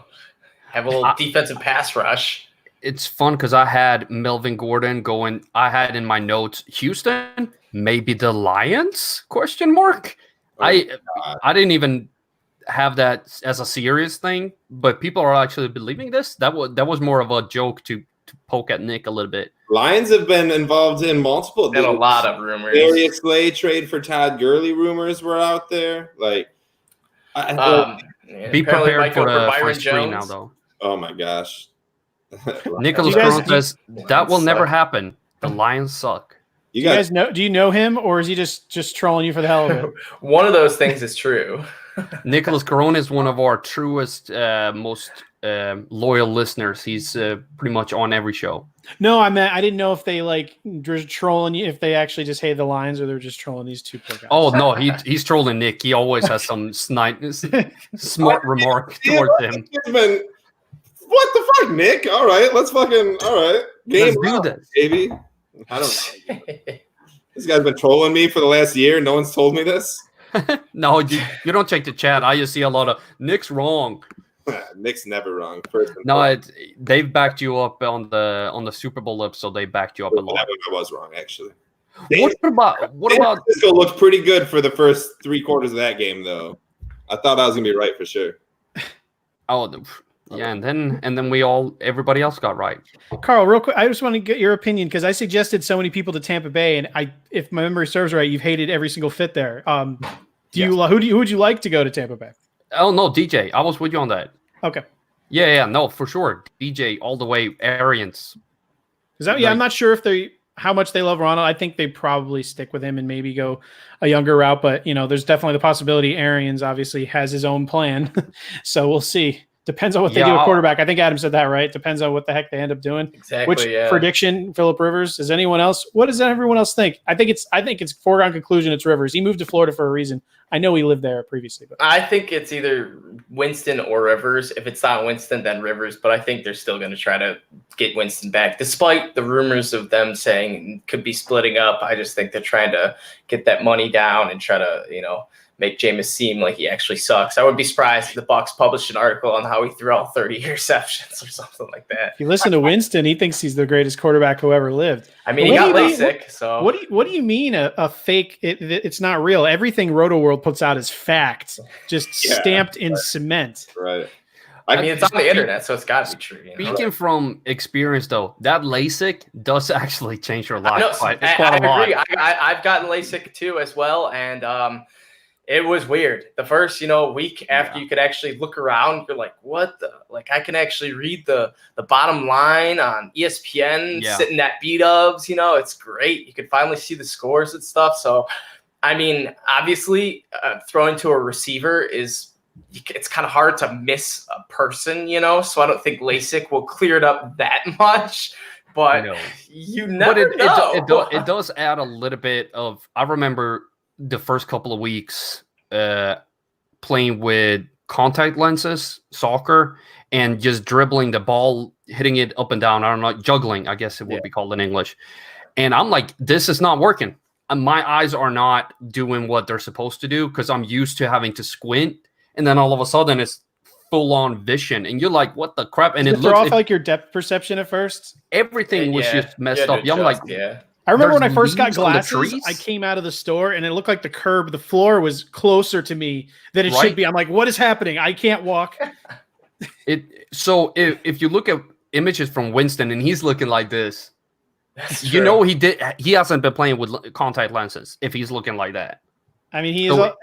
Have a little defensive pass rush. It's fun because I had Melvin Gordon going. I had in my notes Houston, maybe the Lions? Question mark. I didn't even have that as a serious thing, but people are actually believing this. That was more of a joke to poke at Nick a little bit. Lions have been involved in multiple. Been a lot of rumors. Darius Slay trade for Todd Gurley rumors were out there. Like, be prepared for a screen now, though. Oh my gosh. Nicholas Crone says that will never happen. The Lions suck. Do you guys know? Do you know him, or is he just trolling you for the hell of it? One of those things is true. Nicholas Crone is one of our truest, most loyal listeners. He's pretty much on every show. No, I didn't know if they just trolling you, if they actually just hate the Lions, or they're just trolling these two poor guys. Oh no, he's trolling Nick. He always has some smart remark towards him. What the fuck, Nick? All right, let's fucking game do this, baby. I don't know. This guy's been trolling me for the last year. No one's told me this. No, you don't check the chat. I just see a lot of Nick's wrong. Nick's never wrong. They've backed you up on the Super Bowl lip, so they backed you up a lot. That one I was wrong, actually. What about Francisco looked pretty good for the first 3 quarters of that game, though. I thought I was gonna be right for sure. Oh, yeah, and then everybody else got right. Carl, real quick, I just want to get your opinion because I suggested so many people to Tampa Bay, and if my memory serves right, you've hated every single fit there. Who would you like to go to Tampa Bay? Oh no, DJ, I was with you on that. Okay. Yeah, no, for sure, DJ all the way. Arians. I'm not sure if how much they love Ronald. I think they probably stick with him and maybe go a younger route, but there's definitely the possibility Arians obviously has his own plan, so we'll see. Depends on what they do at quarterback. I think Adam said that, right? Depends on what the heck they end up doing. Exactly. Prediction, Phillip Rivers? Does anyone else? What does everyone else think? I think it's foregone conclusion. It's Rivers. He moved to Florida for a reason. I know he lived there previously, but I think it's either Winston or Rivers. If it's not Winston, then Rivers. But I think they're still going to try to get Winston back, despite the rumors of them saying could be splitting up. I just think they're trying to get that money down and try to, make Jameis seem like he actually sucks. I would be surprised if the Bucs published an article on how he threw out 30 interceptions or something like that. If you listen to Winston, he thinks he's the greatest quarterback who ever lived. I mean, he got LASIK. So what do you mean a fake? It's not real. Everything RotoWorld puts out is fact, just stamped in cement. Right. I mean, it's on the internet, so it's got to be true. Speaking from experience, though, that LASIK does actually change your life. I agree. I've gotten LASIK too as well, and it was weird. The first, week after you could actually look around, you're like, what the? Like, I can actually read the bottom line on ESPN, sitting at B-dubs, it's great. You can finally see the scores and stuff. So, I mean, obviously, throwing to a receiver it's kind of hard to miss a person, so I don't think LASIK will clear it up that much. But you never know. It does add a little bit of. I remember the first couple of weeks playing with contact lenses, soccer, and just dribbling the ball, hitting it up and down. I don't know, juggling, I guess it would be called in English. And I'm like, this is not working. My eyes are not doing what they're supposed to do because I'm used to having to squint. And then all of a sudden it's full on vision. And you're like, what the crap? And it looks off like your depth perception at first. Everything was just messed up. I'm like, I remember when I first got glasses, I came out of the store and it looked like the floor was closer to me than it should be. I'm like, what is happening? I can't walk. So if you look at images from Winston and he's looking like this, he hasn't been playing with contact lenses if he's looking like that. I mean,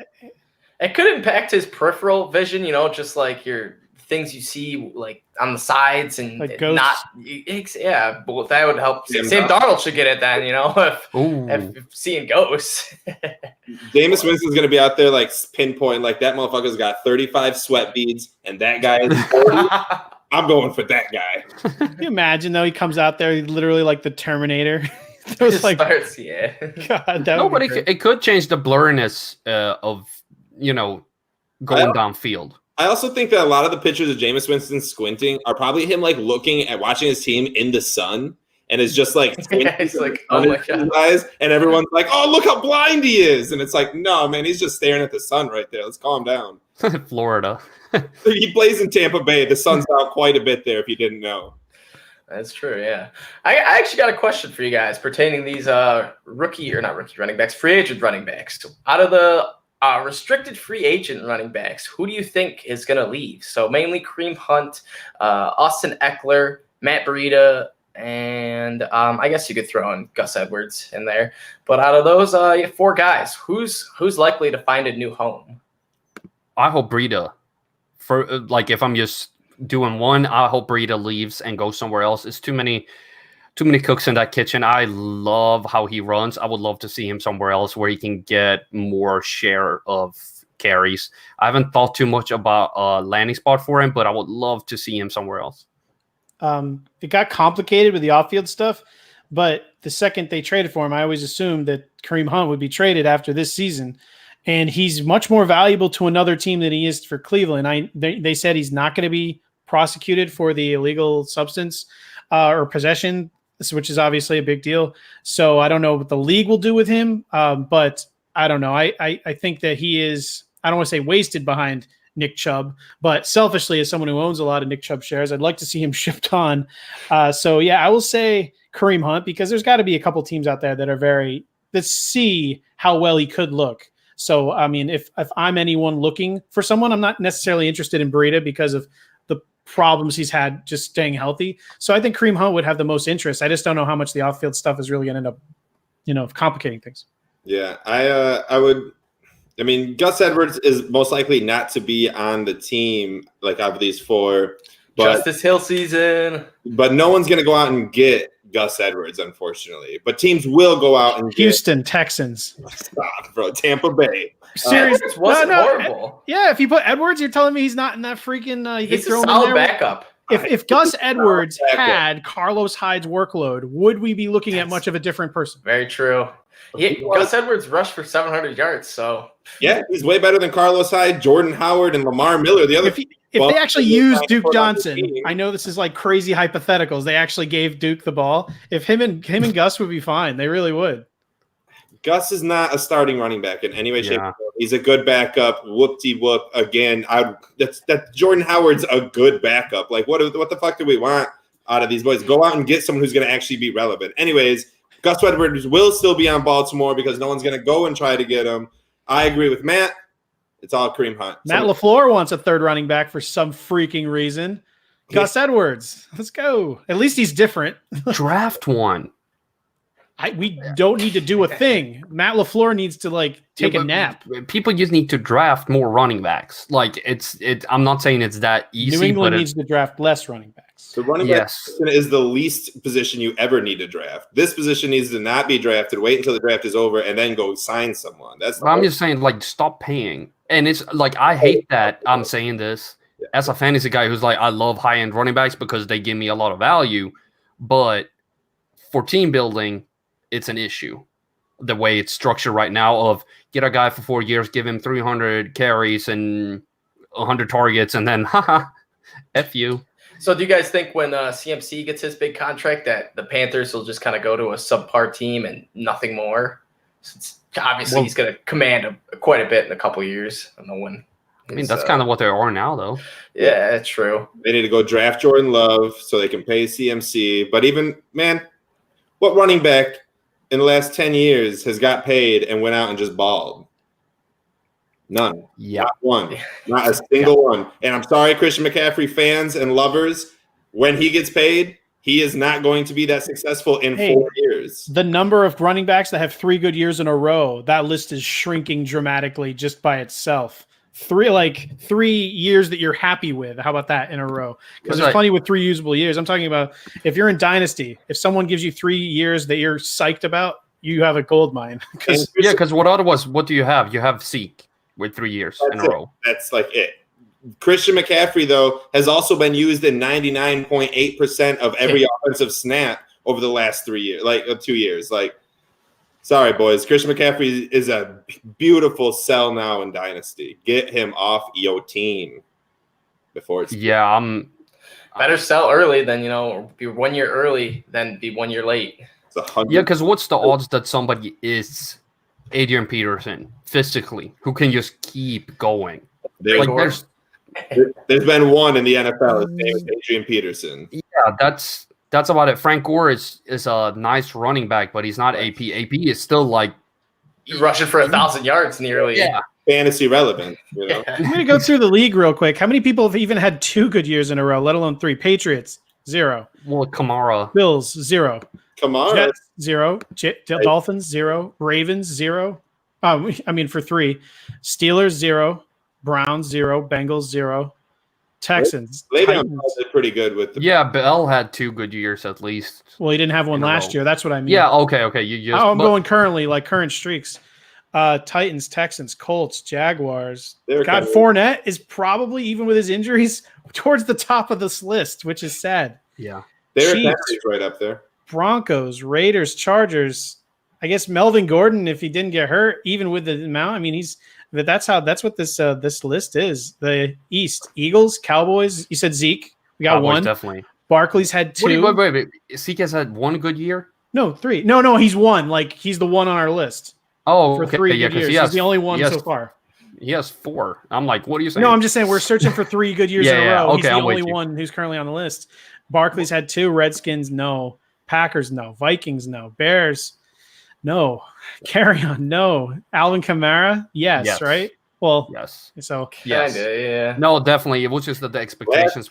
it could impact his peripheral vision, just like your things you see like on the sides and like not but that would help. Sam Darnold should get it then, if seeing ghosts. Jameis Winston's gonna be out there like pinpoint, like that motherfucker's got 35 sweat beads and that guy is 40. I'm going for that guy. Can you imagine though, he comes out there literally like the Terminator. It was like starts, God, but it could change the blurriness of going downfield. I also think that a lot of the pictures of Jameis Winston squinting are probably him like looking at watching his team in the sun and is just like, It's like, oh my God. eyes, and everyone's like, oh, look how blind he is. And it's like, no, man, he's just staring at the sun right there. Let's calm down. Florida. He plays in Tampa Bay. The sun's out quite a bit there if you didn't know. That's true, yeah. I actually got a question for you guys pertaining these not rookie running backs, free agent running backs. Out of the restricted free agent running backs, who do you think is going to leave? So mainly Kareem Hunt, Austin Eckler, Matt Breida, and I guess you could throw in Gus Edwards in there. But out of those 4 guys, who's likely to find a new home? I hope Breida. For like, if I'm just doing one, I hope Breida leaves and goes somewhere else. It's too many cooks in that kitchen. I love how he runs. I would love to see him somewhere else where he can get more share of carries. I haven't thought too much about a landing spot for him, but I would love to see him somewhere else. It got complicated with the off-field stuff, but the second they traded for him, I always assumed that Kareem Hunt would be traded after this season. And he's much more valuable to another team than he is for Cleveland. They said he's not going to be prosecuted for the illegal substance or possession, which is obviously a big deal. So I don't know what the league will do with him, but I don't know. I think that he is, I don't want to say wasted behind Nick Chubb, but selfishly, as someone who owns a lot of Nick Chubb shares, I'd like to see him shipped on. So yeah, I will say Kareem Hunt, because there's got to be a couple teams out there that see how well he could look. So, I mean, if I'm anyone looking for someone, I'm not necessarily interested in Breida because of the problems he's had just staying healthy. So I think Kareem Hunt would have the most interest. I just don't know how much the off-field stuff is really going to end up, complicating things. Yeah, I mean, Gus Edwards is most likely not to be on the team, like, of these 4. But, Justice Hill season. But no one's going to go out and get Gus Edwards, unfortunately. But teams will go out and Houston Texans. Stop, bro. Tampa Bay. Seriously, Edwards wasn't horrible. Yeah, if you put Edwards, you're telling me he's not in that freaking. He's a solid backup. If Gus Edwards had Carlos Hyde's workload, would we be looking at much of a different person? Very true. Gus Edwards rushed for 700 yards, so yeah, he's way better than Carlos Hyde, Jordan Howard, and Lamar Miller. The other. If they actually used Duke Johnson, I know this is like crazy hypotheticals. They actually gave Duke the ball. If him and Gus would be fine, they really would. Gus is not a starting running back in any way, shape, or form. He's a good backup. Whoop-de-whoop. Again, that Jordan Howard's a good backup. Like, what the fuck do we want out of these boys? Go out and get someone who's going to actually be relevant. Anyways, Gus Edwards will still be on Baltimore because no one's going to go and try to get him. I agree with Matt. It's all Kareem Hunt. Matt LaFleur wants a third running back for some freaking reason. Gus Edwards. Let's go. At least he's different. Draft one. We don't need to do a thing. Matt LaFleur needs to take a nap. People just need to draft more running backs. Like I'm not saying it's that easy. New England needs to draft less running backs. The running back position is the least position you ever need to draft. This position needs to not be drafted. Wait until the draft is over and then go sign someone. I'm just saying, stop paying. And it's like, I hate that I'm saying this as a fantasy guy who's like, I love high-end running backs because they give me a lot of value. But for team building, it's an issue. The way it's structured right now of get a guy for 4 years, give him 300 carries and 100 targets, and then, F you. So do you guys think when CMC gets his big contract that the Panthers will just kind of go to a subpar team and nothing more? Since obviously he's going to command quite a bit in a couple of years. I don't know when. I mean, that's kind of what they are now, though. Yeah, that's true. They need to go draft Jordan Love so they can pay CMC. But even, man, what running back in the last 10 years has got paid and went out and just balled? None. Yeah. Not one. Not a single one. And I'm sorry, Christian McCaffrey fans and lovers, when he gets paid, he is not going to be that successful in 4 years. The number of running backs that have 3 good years in a row, that list is shrinking dramatically just by itself. 3 years that you're happy with. How about that in a row? Because there's plenty with 3 usable years. I'm talking about if you're in Dynasty, if someone gives you 3 years that you're psyched about, you have a gold mine. Because what do you have? You have Zeke with 3 years in a row. That's like it. Christian McCaffrey, though, has also been used in 99.8% of every offensive snap over the last 3 years, 2 years. Sorry, boys. Christian McCaffrey is a beautiful sell now in Dynasty. Get him off your team before it's Better sell early than be 1 year early than be 1 year late. Yeah, because what's the odds that somebody is Adrian Peterson physically who can just keep going? There's been one in the NFL. His name is Adrian Peterson. Yeah, that's about it. Frank Gore is a nice running back, but he's not AP. AP is still like he's rushing for 1,000 yards nearly. Yeah, fantasy relevant. I'm going to go through the league real quick. How many people have even had 2 good years in a row, let alone 3? Patriots, 0. Well, Kamara. Bills, 0. Kamara, Jets, 0. Dolphins, 0. Ravens, 0. For 3. Steelers, 0. Browns, 0. Bengals, 0. Texans. Le'Veon did pretty good with the. Yeah, Bell had 2 good years at least. Well, he didn't have one last year. That's what I mean. Yeah, okay. I'm going currently, like current streaks. Titans, Texans, Colts, Jaguars. God, Fournette is probably, even with his injuries, towards the top of this list, which is sad. Yeah. They're right up there. Broncos, Raiders, Chargers. I guess Melvin Gordon, if he didn't get hurt, even with the amount, I mean, that's what this list is. The East, Eagles, Cowboys. You said Zeke. We got Cowboys, 1. Definitely. Barkley's had 2. Wait. Zeke has had 1 good year? No, 3. No, he's 1. Like, he's the one on our list. Oh, for 3 good years. He's the only one so far. He has 4. I'm like, what are you saying? No, I'm just saying we're searching for 3 good years in a row. Okay, he's the only one who's currently on the list. Barkley's had 2. Redskins, no. Packers, no. Vikings, no. Bears, no. Carry-on, no. Alvin Kamara, yes, right? Well, yes. So yes. Kinda, yeah. No, definitely. It was just that the expectations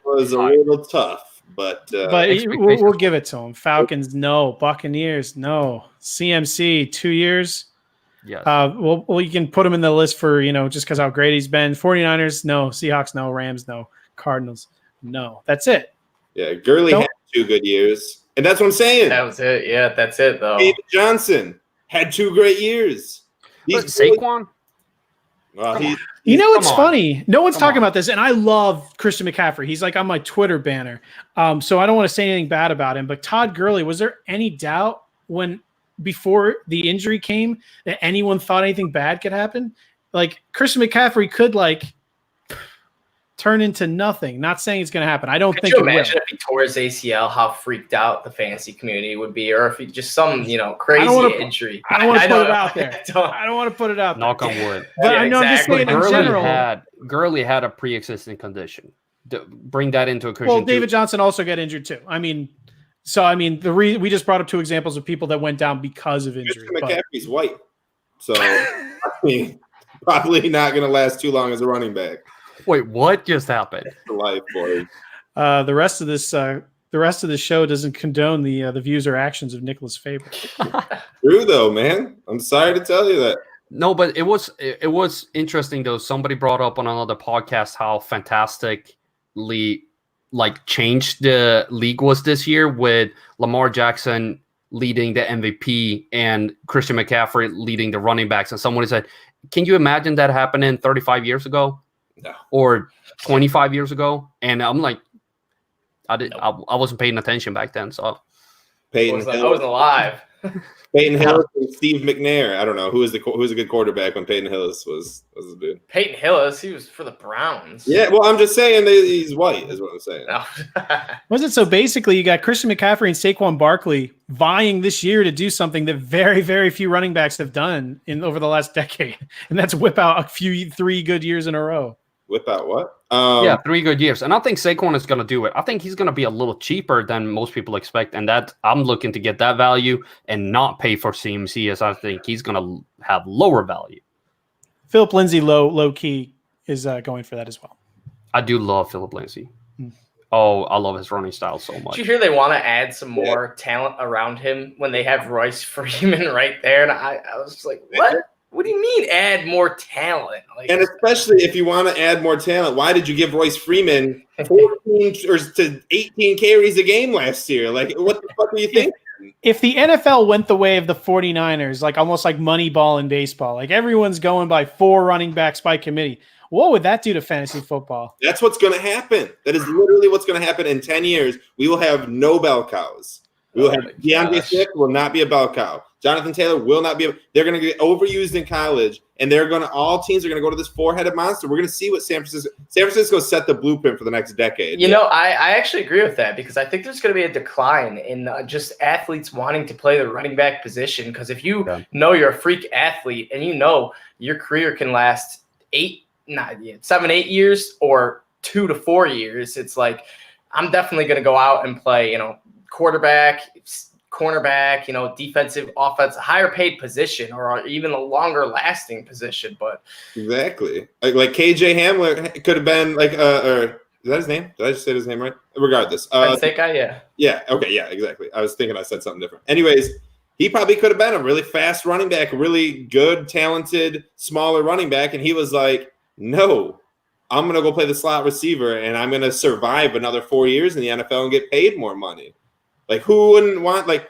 was a little tough, but we'll give it to him. Falcons, no. Buccaneers, no. CMC, 2 years. Yes. Well, you can put him in the list for just because how great he's been. 49ers, no. Seahawks, no. Rams, no. Cardinals, no. That's it. Yeah, Gurley had 2 good years, and that's what I'm saying. That was it. Yeah, that's it though. David Johnson had 2 great years. But Saquon. Well, it's funny. No one's talking about this, and I love Christian McCaffrey. He's like on my Twitter banner. So I don't want to say anything bad about him. But Todd Gurley, was there any doubt before the injury came that anyone thought anything bad could happen? Like Christian McCaffrey could turn into nothing. Not saying it's going to happen. I don't think it will. Imagine if he tore his ACL, how freaked out the fantasy community would be, or if he just some crazy injury. I don't want to put it out there. I don't want to put it out there. Knock on wood. But I know I'm just saying in general. Gurley had a pre-existing condition. Bring that into equation. Well, David Johnson also got injured too. We just brought up 2 examples of people that went down because of injury. McCaffrey's white, so probably not going to last too long as a running back. Wait, what just happened? Life, boy. The rest of this show doesn't condone the views or actions of Nicholas Faber. True though, man. I'm sorry to tell you that. No, but it was interesting though. Somebody brought up on another podcast how fantastically changed the league was this year with Lamar Jackson leading the MVP and Christian McCaffrey leading the running backs. And somebody said, "Can you imagine that happening 35 years ago?" No. Or 25 years ago, and I'm like, I wasn't paying attention back then. So I wasn't alive. Peyton Hillis and Steve McNair. I don't know who was a good quarterback when Peyton Hillis was a dude. Peyton Hillis, he was for the Browns. Yeah, well, I'm just saying he's white, is what I'm saying. No. Was it so? Basically, you got Christian McCaffrey and Saquon Barkley vying this year to do something that very, very few running backs have done over the last decade, and that's whip out 3 good years in a row. Whip out what? 3 good years. And I think Saquon is going to do it. I think he's going to be a little cheaper than most people expect. And that I'm looking to get that value and not pay for CMC, as I think he's going to have lower value. Philip Lindsay, low key, is going for that as well. I do love Philip Lindsay. Oh, I love his running style so much. Did you hear they want to add some more talent around him when they have Royce Freeman right there? And I was just like, what? What do you mean add more talent? And especially if you want to add more talent, why did you give Royce Freeman 14 to 18 carries a game last year? Like, what the fuck are you thinking? If the NFL went the way of the 49ers, almost like Moneyball in baseball, everyone's going by 4 running backs by committee, what would that do to fantasy football? That's what's going to happen. That is literally what's going to happen in 10 years. We will have no bell cows. We will have DeAndre Swift will not be a bell cow. Jonathan Taylor will not be. They're going to get overused in college, and all teams are going to go to this 4-headed monster. We're going to see what San Francisco set the blueprint for the next decade. You know, I actually agree with that because I think there's going to be a decline in just athletes wanting to play the running back position. Because if you know you're a freak athlete and you know your career can last 7, 8 years or 2 to 4 years, it's like I'm definitely going to go out and play, you know, quarterback, cornerback, you know, defensive, offense, higher paid position or even a longer lasting position. But exactly, like KJ Hamler could have been like, or is that his name? Did I just say his name right? Regardless, Penn State guy, yeah. Yeah. Okay. Yeah. Exactly. I was thinking I said something different. Anyways, he probably could have been a really fast running back, really good, talented, smaller running back, and he was like, "No, I'm gonna go play the slot receiver, and I'm gonna survive another 4 years in the NFL and get paid more money." Like, who wouldn't want, like,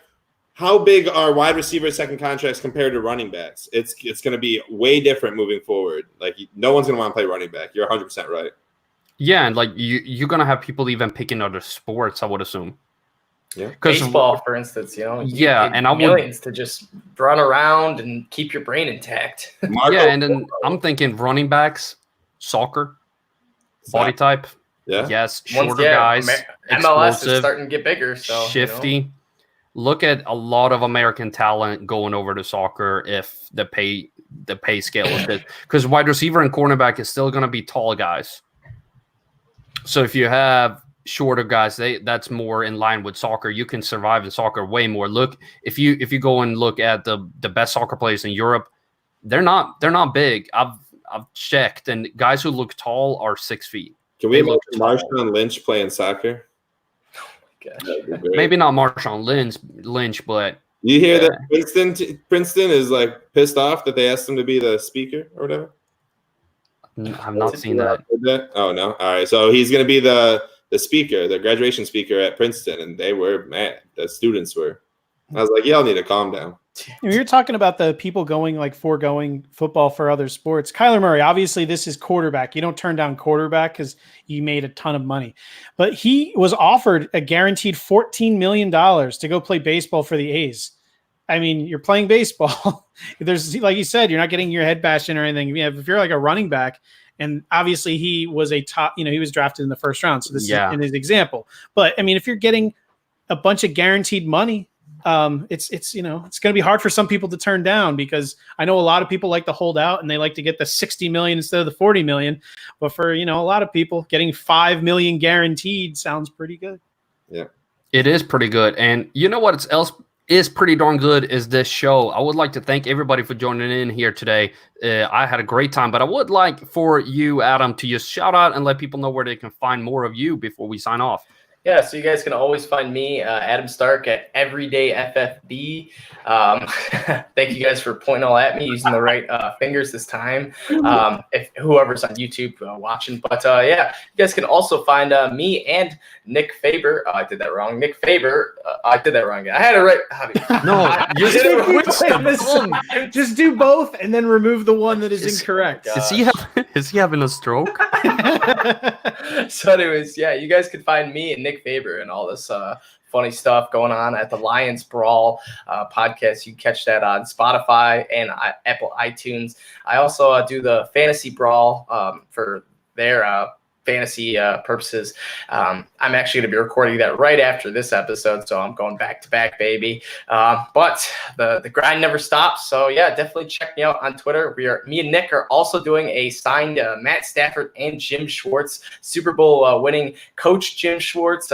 how big are wide receiver second contracts compared to running backs? It's going to be way different moving forward. Like, no one's going to want to play running back. You're 100% right. Yeah, and like you're going to have people even picking other sports, I would assume. Yeah. Baseball, for instance, you know. Yeah, and I millions to just run around and keep your brain intact. Yeah, and then I'm thinking running backs, soccer, body type. Yeah. Yes, shorter guys. MLS is starting to get bigger, so shifty. You know. Look at a lot of American talent going over to soccer if the pay scale is good. Because wide receiver and cornerback is still going to be tall guys. So if you have shorter guys, that's more in line with soccer. You can survive in soccer way more. Look, if you go and look at the best soccer players in Europe, they're not big. I've checked, and guys who look tall are 6 feet. Can we have Marshawn Lynch playing soccer? Maybe not Marshawn Lynch, but you hear that Princeton is like pissed off that they asked him to be the speaker or whatever? I've not seen that. Oh no! All right, so he's going to be the speaker, the graduation speaker at Princeton, and they were mad. The students were. I was like, y'all need to calm down. You're talking about the people foregoing football for other sports. Kyler Murray, obviously this is quarterback. You don't turn down quarterback because you made a ton of money. But he was offered a guaranteed $14 million to go play baseball for the A's. I mean, you're playing baseball. There's, like you said, you're not getting your head bashed in or anything. If you're like a running back, and obviously he was a top, he was drafted in the first round. So this is in his example. But I mean, if you're getting a bunch of guaranteed money, it's going to be hard for some people to turn down because I know a lot of people like to hold out and they like to get the 60 million instead of the 40 million. But for, a lot of people, getting 5 million guaranteed sounds pretty good. Yeah, it is pretty good. And you know what else is pretty darn good is this show. I would like to thank everybody for joining in here today. I had a great time, but I would like for you, Adam, to just shout out and let people know where they can find more of you before we sign off. Yeah, so you guys can always find me, Adam Stark, at EverydayFFB. Thank you guys for pointing all at me, using the right fingers this time. If whoever's on YouTube watching, but yeah, you guys can also find me and Nick Faber. I did that wrong. Nick Faber. I did that wrong again. I had it right. No, just do both and then remove the one that is incorrect. Is he having a stroke? So anyways, yeah, you guys can find me and Nick Faber and all this funny stuff going on at the Lions Brawl podcast. You can catch that on Spotify and Apple iTunes. I also do the Fantasy Brawl for their fantasy purposes. I'm actually going to be recording that right after this episode, so I'm going back to back, baby. But the grind never stops. So yeah, definitely check me out on Twitter. Me and Nick are also doing a signed Matt Stafford and Jim Schwartz Super Bowl winning coach Jim Schwartz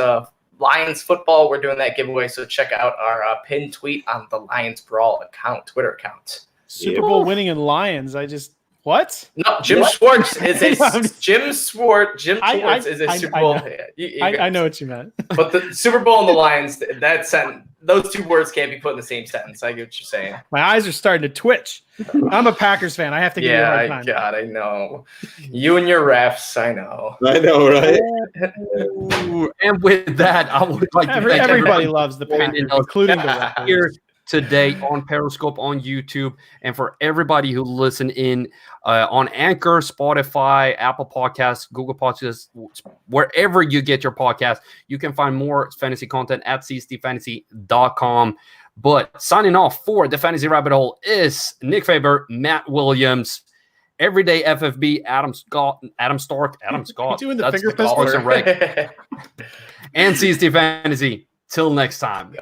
Lions football. We're doing that giveaway, so check out our pinned tweet on the Lions Brawl Twitter account. Super Bowl winning in Lions. What? No, Jim Schwartz is a Jim Schwartz is a Super Bowl. I know what you meant. But the Super Bowl and the Lions, those two words can't be put in the same sentence. I get what you're saying. My eyes are starting to twitch. I'm a Packers fan. I have to give you a hard time. God, I know. You and your refs, I know. I know, right? And with that, I would like to thank everybody loves the Packers, including the refs. Here today on Periscope, on YouTube, and for everybody who listen in on Anchor, Spotify, Apple Podcasts, Google Podcasts, wherever you get your podcast, you can find more fantasy content at cstfantasy.com. But signing off for the Fantasy Rabbit Hole is Nick Faber, Matt Williams, Everyday FFB, Adam Stark, doing the that's finger the Parks pistol? and Rec, and CST Fantasy. Till next time.